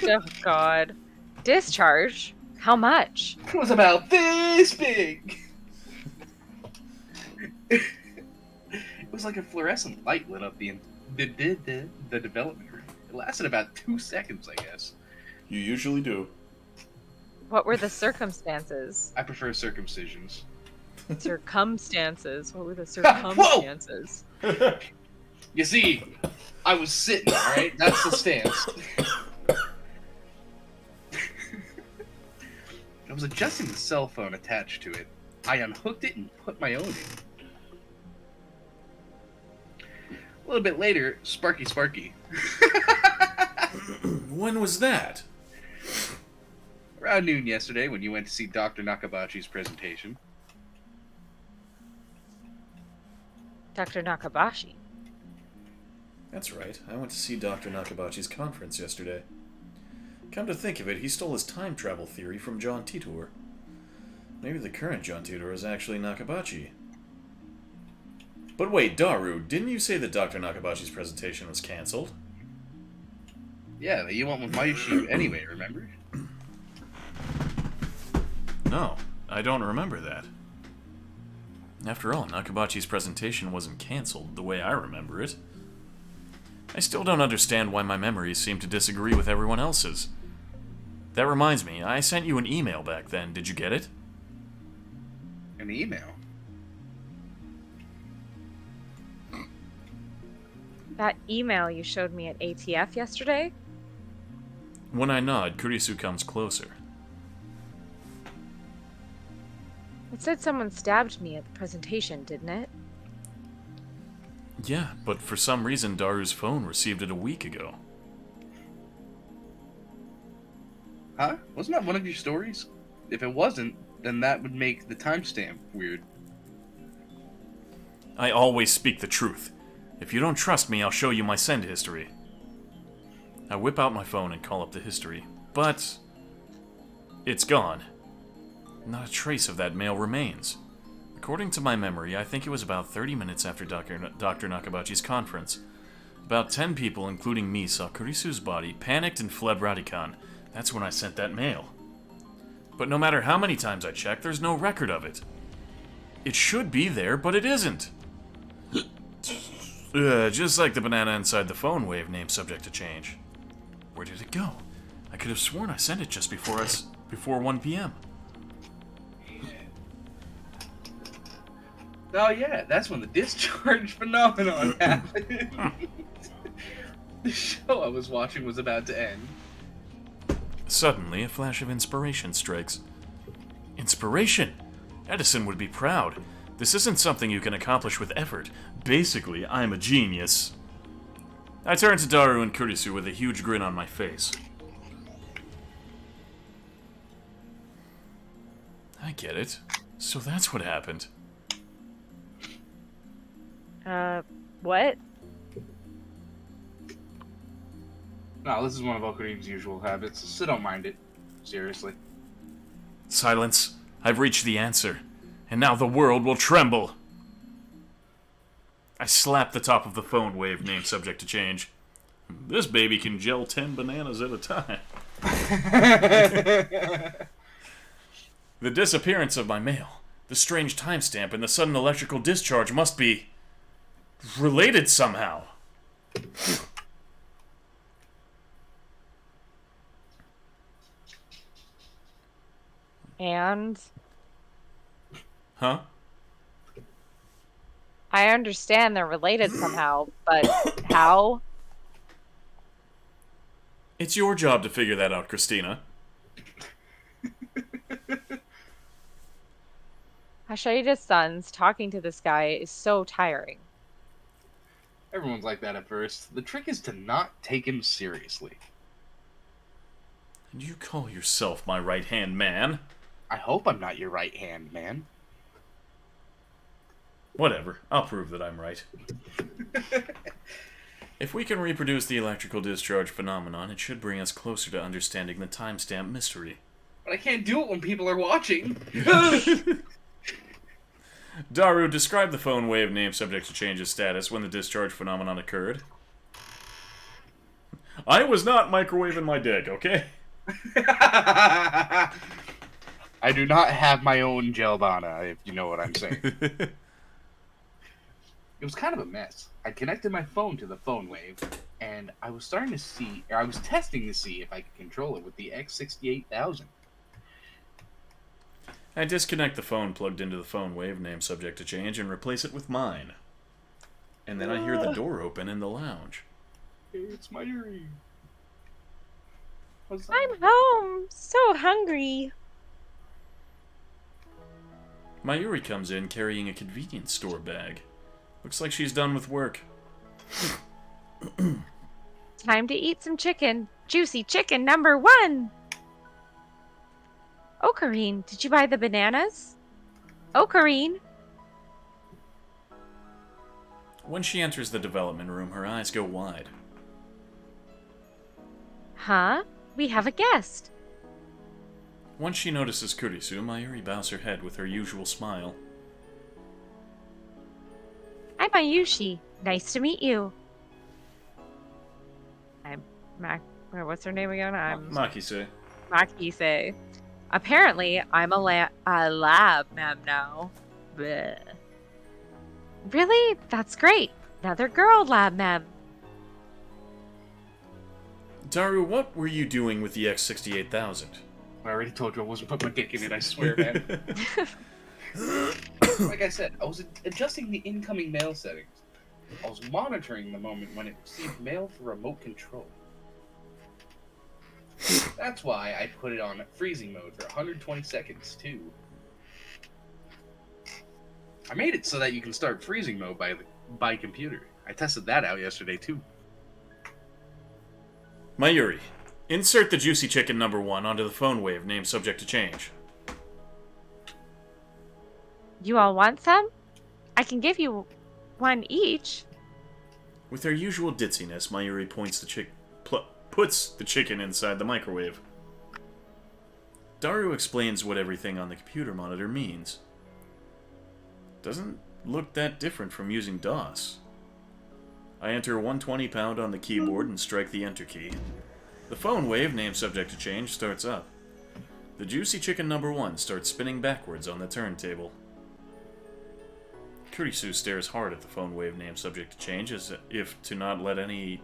Oh, God. Discharge? How much? It was about this big. It was like a fluorescent light lit up the development room. It lasted about 2 seconds, I guess. You usually do. What were the circumstances? I prefer circumcisions. Circumstances? What were the circumstances? You see, I was sitting, alright? That's the stance. I was adjusting the cell phone attached to it. I unhooked it and put my own in. A little bit later, Sparky. When was that? Around noon yesterday when you went to see Dr. Nakabachi's presentation. Dr. Nakabashi. That's right, I went to see Dr. Nakabachi's conference yesterday. Come to think of it, he stole his time travel theory from John Titor. Maybe the current John Titor is actually Nakabachi. But wait, Daru, didn't you say that Dr. Nakabachi's presentation was cancelled? Yeah, you went with my issue anyway, remember? No, I don't remember that. After all, Nakabachi's presentation wasn't cancelled the way I remember it. I still don't understand why my memories seem to disagree with everyone else's. That reminds me, I sent you an email back then. Did you get it? An email? That email you showed me at ATF yesterday? When I nod, Kurisu comes closer. It said someone stabbed me at the presentation, didn't it? Yeah, but for some reason Daru's phone received it a week ago. Huh? Wasn't that one of your stories? If it wasn't, then that would make the timestamp weird. I always speak the truth. If you don't trust me, I'll show you my send history. I whip out my phone and call up the history, but it's gone. Not a trace of that mail remains. According to my memory, I think it was about 30 minutes after Dr. Nakabachi's conference. About 10 people, including me, saw Kurisu's body, panicked, and fled Radikan. That's when I sent that mail. But no matter how many times I check, there's no record of it. It should be there, but it isn't. Just like the banana inside the phone wave, name subject to change. Where did it go? I could have sworn I sent it just before 1 p.m. Oh yeah, that's when the discharge phenomenon happened. The show I was watching was about to end. Suddenly, a flash of inspiration strikes. Inspiration? Edison would be proud. This isn't something you can accomplish with effort. Basically, I'm a genius. I turn to Daru and Kurisu with a huge grin on my face. I get it. So that's what happened. What? No, this is one of Okarim's usual habits, so don't mind it. Seriously. Silence. I've reached the answer. And now the world will tremble. I slap the top of the phone wave, name subject to change. This baby can gel 10 bananas at a time. The disappearance of my mail, the strange timestamp, and the sudden electrical discharge must be related somehow. And Huh? I understand they're related somehow, but how? It's your job to figure that out, Christina. Hashaida's sons talking to this guy is so tiring. Everyone's like that at first. The trick is to not take him seriously. And you call yourself my right-hand man? I hope I'm not your right hand, man. Whatever. I'll prove that I'm right. If we can reproduce the electrical discharge phenomenon, it should bring us closer to understanding the timestamp mystery. But I can't do it when people are watching. Daru, describe the phone wave name subject to change's status when the discharge phenomenon occurred. I was not microwaving my dick, okay? I do not have my own Gelbana, if you know what I'm saying. It was kind of a mess. I connected my phone to the phone wave, and I was starting to see, or I was testing to see if I could control it with the X68000. I disconnect the phone plugged into the phone wave name subject to change and replace it with mine. And then I hear the door open in the lounge. It's my Yuri. I'm home, so hungry. Mayuri comes in carrying a convenience store bag. Looks like she's done with work. Time to eat some chicken. Juicy chicken number 1. Ocarine, did you buy the bananas? Ocarine. When she enters the development room, her eyes go wide. Huh? We have a guest. Once she notices Kurisu, Mayuri bows her head with her usual smile. I'm Ayushi. Nice to meet you. I'm what's her name again? I'm Makise. Makise. Apparently, I'm a lab ma'am now. Bleh. Really? That's great. Another girl lab ma'am. Daru, what were you doing with the X68000? I already told you I wasn't putting my dick in it, I swear, man. Like I said, I was adjusting the incoming mail settings. I was monitoring the moment when it received mail for remote control. That's why I put it on freezing mode for 120 seconds, too. I made it so that you can start freezing mode by computer. I tested that out yesterday, too. Mayuri, insert the juicy chicken number 1 onto the phone wave name subject to change. You all want some? I can give you one each. With her usual ditziness, Mayuri puts the chicken inside the microwave. Daru explains what everything on the computer monitor means. Doesn't look that different from using DOS. I enter 120 pound on the keyboard and strike the enter key. The phone wave, name subject to change, starts up. The juicy chicken number 1 starts spinning backwards on the turntable. Kurisu stares hard at the phone wave name subject to change as if to not let any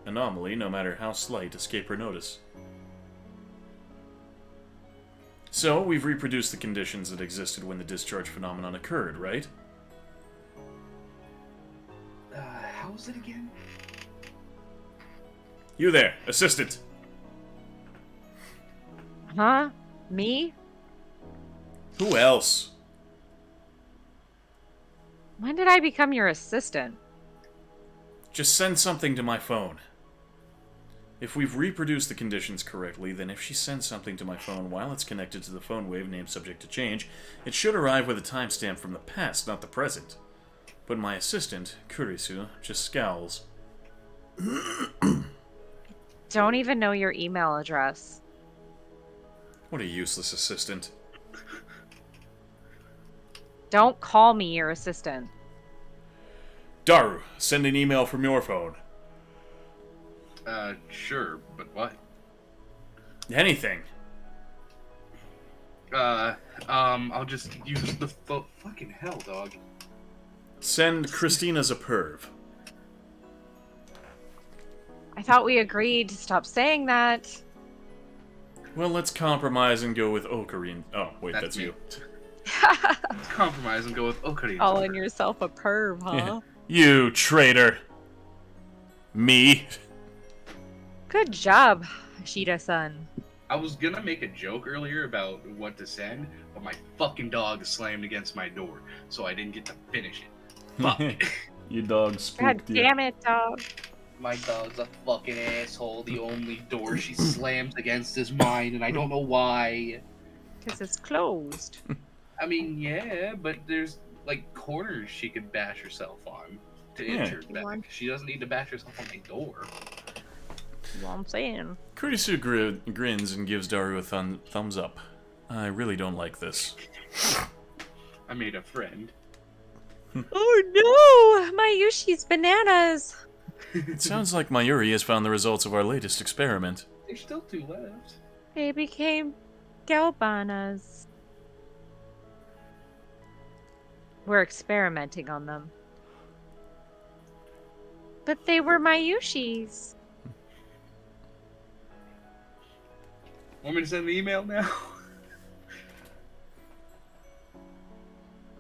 anomaly, no matter how slight, escape her notice. So, we've reproduced the conditions that existed when the discharge phenomenon occurred, right? How was it again? You there, assistant! Huh? Me? Who else? When did I become your assistant? Just send something to my phone. If we've reproduced the conditions correctly, then if she sends something to my phone while it's connected to the phone wave name subject to change, it should arrive with a timestamp from the past, not the present. But my assistant, Kurisu, just scowls. Don't even know your email address. What a useless assistant. Don't call me your assistant. Daru, send an email from your phone. Sure, but what? Anything. I'll just use the fucking hell, dog. Send Christina's a perv. I thought we agreed to stop saying that. Well, let's compromise and go with Ocarina. Oh, wait, that's me. you. Let's compromise and go with Ocarina. Calling yourself a perv, huh? You traitor. Me. Good job, Ashida-san. I was gonna make a joke earlier about what to send, but my fucking dog slammed against my door, so I didn't get to finish it. Fuck. Your dog God spooked you. damn it, dog. My dog's a fucking asshole. The only door she slams against is mine, and I don't know why. Because it's closed. I mean, yeah, but there's, like, corners she could bash herself on to inch her back. She doesn't need to bash herself on my door. That's what I'm saying. Kurisu grins and gives Daru a thumbs up. I really don't like this. I made a friend. Oh no! My Yoshi's bananas! It sounds like Mayuri has found the results of our latest experiment. There's still 2 left. They became galbanas. We're experimenting on them. But they were my Yoshis. Want me to send the email now?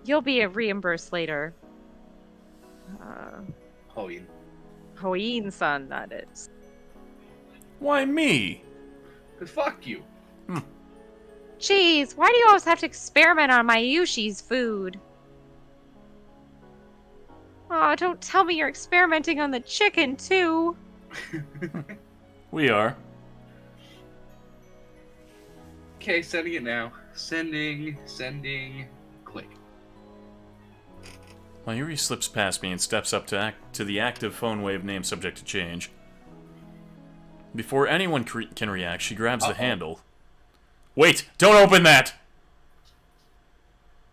You'll be reimbursed later. Hoyin. Hoin-san, that is. Why me? Cause fuck you. Jeez, why do you always have to experiment on my Yoshi's food? Aw, don't tell me you're experimenting on the chicken, too. We are. Okay, sending it now. Sending, click. Mayuri slips past me and steps up to the active phone wave name subject to change. Before anyone can react, she grabs the handle. Wait! Don't open that!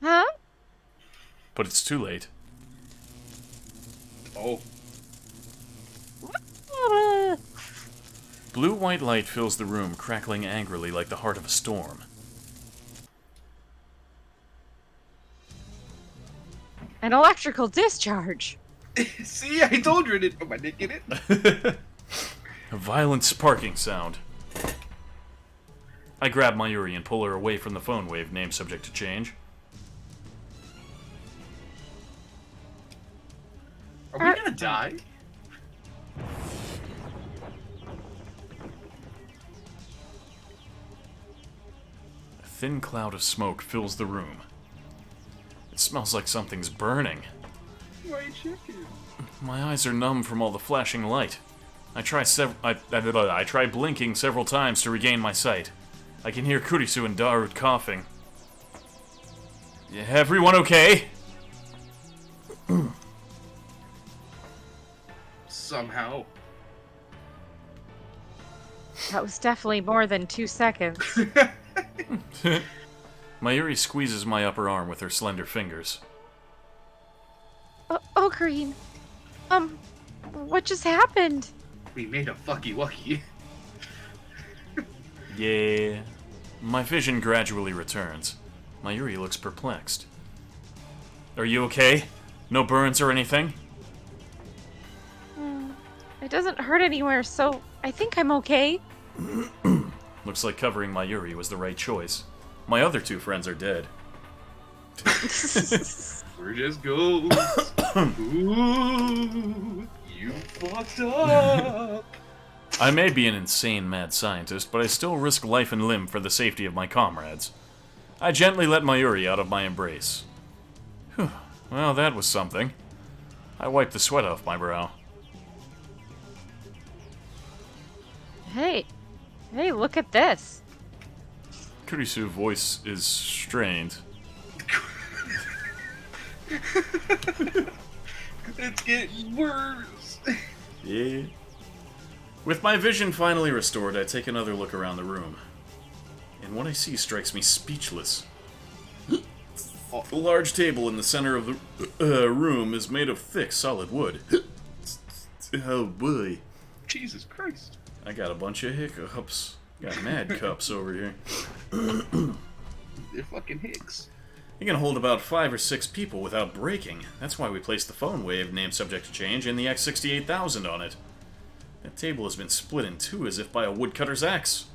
Huh? But it's too late. Oh. Blue-white light fills the room, crackling angrily like the heart of a storm. An electrical discharge. See, I told you I didn't put my dick in it. A violent sparking sound. I grab Mayuri and pull her away from the phone wave, name subject to change. Are we gonna die? A thin cloud of smoke fills the room. It smells like something's burning. White chicken. My eyes are numb from all the flashing light. I try blinking several times to regain my sight. I can hear Kurisu and Daru coughing. Everyone okay? Somehow. That was definitely more than 2 seconds. Mayuri squeezes my upper arm with her slender fingers. Oh, Green. What just happened? We made a fucky wucky. Yeah. My vision gradually returns. Mayuri looks perplexed. Are you okay? No burns or anything? It doesn't hurt anywhere, so I think I'm okay. Looks like covering Mayuri was the right choice. My other 2 friends are dead. We're just ghosts. Ooh, you fucked up. I may be an insane mad scientist, but I still risk life and limb for the safety of my comrades. I gently let Mayuri out of my embrace. Whew. Well, that was something. I wiped the sweat off my brow. Hey, look at this. Kurisu's voice is strained. It's getting worse. Yeah. With my vision finally restored, I take another look around the room. And what I see strikes me speechless. The large table in the center of the room is made of thick, solid wood. Oh boy. Jesus Christ. I got a bunch of hiccups. Got mad cups over here. They're fucking hicks. You can hold about 5 or 6 people without breaking. That's why we placed the phone wave, named subject to change, and the X68000 on it. That table has been split in two as if by a woodcutter's axe.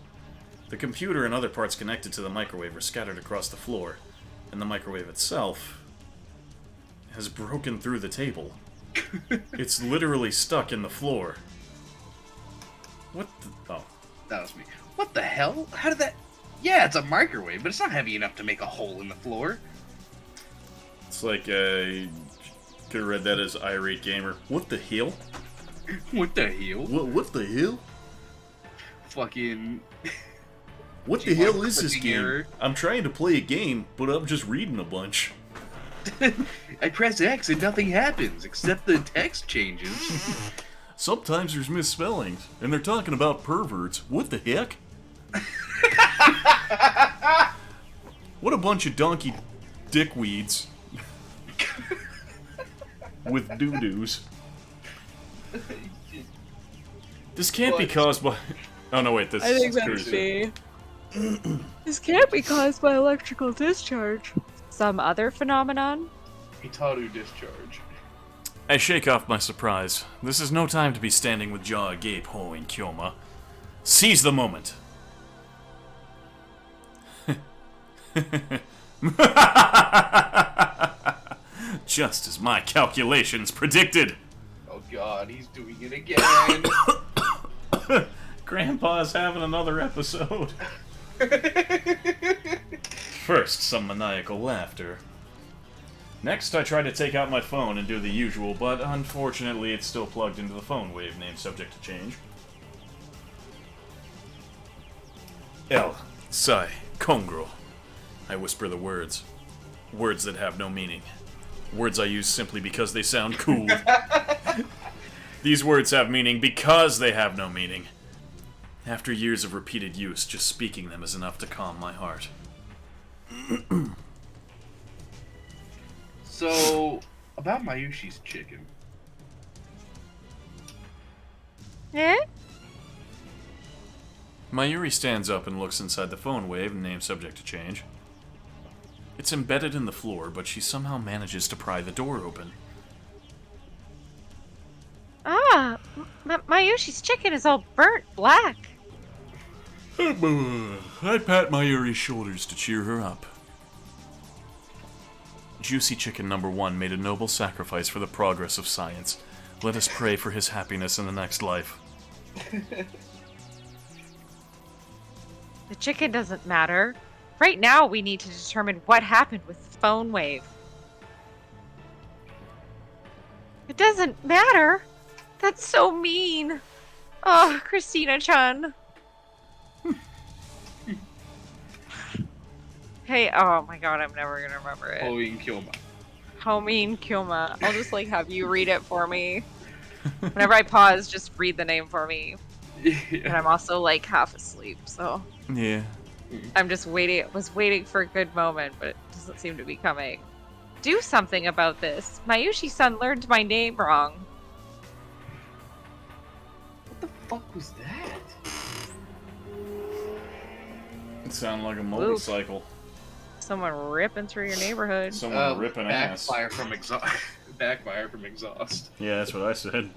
The computer and other parts connected to the microwave are scattered across the floor, and the microwave itself has broken through the table. It's literally stuck in the floor. What the... Oh. That was me. What the hell? How did that... Yeah, it's a microwave, but it's not heavy enough to make a hole in the floor. It's like, could have read that as Irate Gamer. What the hell? What the hell? What the hell? Fucking... What the hell is this clicking game? error. I'm trying to play a game, but I'm just reading a bunch. I press X and nothing happens, except the text changes. Sometimes there's misspellings, and they're talking about perverts. What the heck? What a bunch of donkey dickweeds. With doo-doos. This can't be caused by... Oh no, wait, this I think is that's me. This can't be caused by electrical discharge. Some other phenomenon? Hitaru discharge. I shake off my surprise. This is no time to be standing with jaw agape, ho in Kyoma. Seize the moment. Just as my calculations predicted. Oh god, he's doing it again. Grandpa's having another episode. First, some maniacal laughter. Next, I try to take out my phone and do the usual, but unfortunately it's still plugged into the phone wave, named subject to change. El, Sai, Kongro. I whisper the words. Words that have no meaning. Words I use simply because they sound cool. These words have meaning because they have no meaning. After years of repeated use, just speaking them is enough to calm my heart. So, about Mayushi's chicken. Eh? Mayuri stands up and looks inside the phone wave, named subject to change. It's embedded in the floor, but she somehow manages to pry the door open. Ah, Mayushi's chicken is all burnt black. I pat Mayuri's shoulders to cheer her up. Juicy Chicken number 1 made a noble sacrifice for the progress of science. Let us pray for his happiness in the next life. The chicken doesn't matter. Right now, we need to determine what happened with the phone wave. It doesn't matter. That's so mean. Oh, Christina-chan. Hey, oh my god, I'm never gonna remember it. Halloween Kilma. Homeen Kyoma. I'll just have you read it for me. Whenever I pause, just read the name for me. And I'm also half asleep, so Yeah. I'm just waiting. Was waiting for a good moment, but it doesn't seem to be coming. Do something about this. Mayushi-san learned my name wrong. What the fuck was that? It sounded like a motorcycle. Someone ripping through your neighborhood. Someone ripping ass. Backfire from exhaust. Backfire from exhaust. Yeah, that's what I said.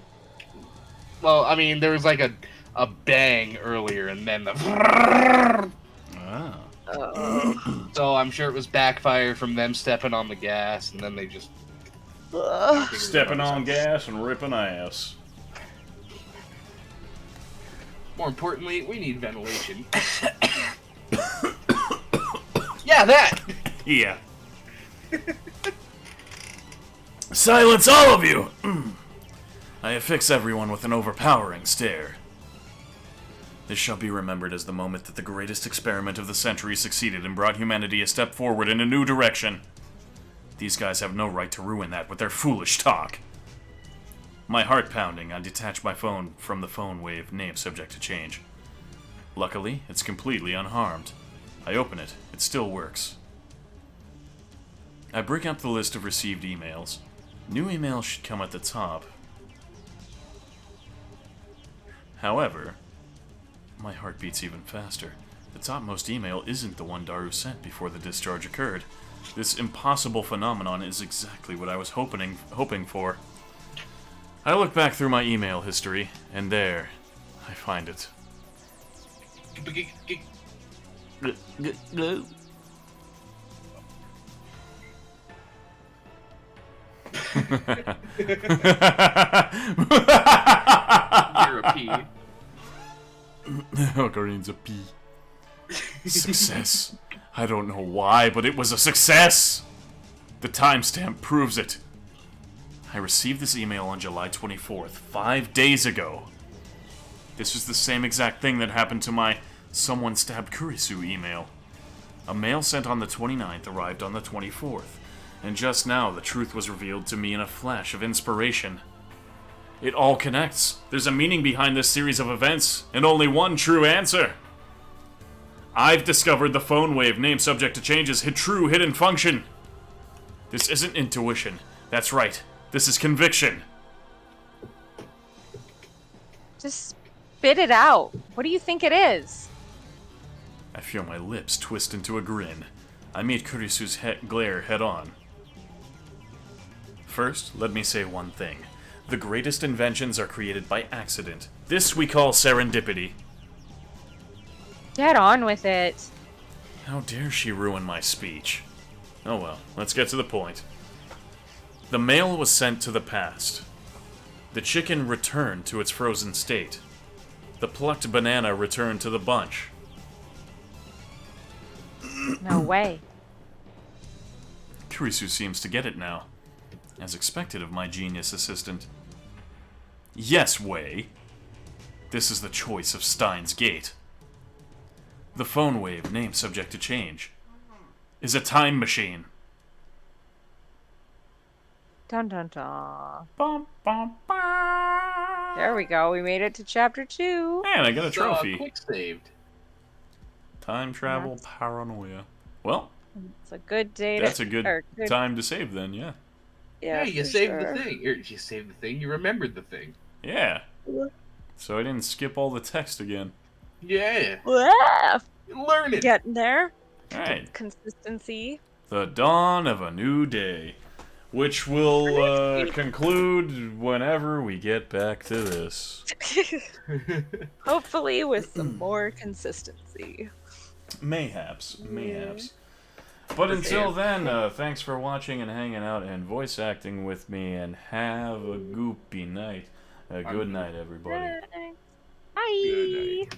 Well, I mean, there was a bang earlier, and then the. Ah. So I'm sure it was backfire from them stepping on the gas, and then they just. Stepping on gas and ripping ass. More importantly, we need ventilation. Yeah, that! Yeah. Silence, all of you! I affix everyone with an overpowering stare. This shall be remembered as the moment that the greatest experiment of the century succeeded and brought humanity a step forward in a new direction. These guys have no right to ruin that with their foolish talk. My heart pounding, I detach my phone from the phone wave, name subject to change. Luckily, it's completely unharmed. I open it. It still works. I bring up the list of received emails. New emails should come at the top. However, my heart beats even faster. The topmost email isn't the one Daru sent before the discharge occurred. This impossible phenomenon is exactly what I was hoping for. I look back through my email history, and there, I find it. You're a pea. Ocarina's a P. Success. I don't know why, but it was a success! The timestamp proves it. I received this email on July 24th, 5 days ago. This is the same exact thing that happened to my "someone stabbed Kurisu" email. A mail sent on the 29th arrived on the 24th, and just now the truth was revealed to me in a flash of inspiration. It all connects. There's a meaning behind this series of events, and only one true answer. I've discovered the phone wave, name subject to change's true hidden function. This isn't intuition. That's right. This is conviction. Just spit it out. What do you think it is? I feel my lips twist into a grin. I meet Kurisu's glare head on. First, let me say one thing. The greatest inventions are created by accident. This we call serendipity. Get on with it. How dare she ruin my speech? Oh well, let's get to the point. The mail was sent to the past. The chicken returned to its frozen state. The plucked banana returned to the bunch. No way. Kurisu seems to get it now. As expected of my genius assistant. Yes, Way. This is the choice of Steins Gate. The phone wave, name subject to change, is a time machine. Dun dun dun. Bum, bum, bum. There we go. We made it to chapter 2. Man, I got a trophy. Quick saved. Time travel paranoia. Well, It's a good day. that's a good time to save then, yeah. Yeah, you for saved sure. the thing. You saved the thing. You remembered the thing. Yeah. So I didn't skip all the text again. Yeah. Yeah, Learn it. getting there. Alright. Consistency. The dawn of a new day. Which will conclude whenever we get back to this. Hopefully with some more consistency. Mayhaps. Mayhaps. But until then, thanks for watching and hanging out and voice acting with me, and have a goopy night. Good night, everybody. Bye. Good night.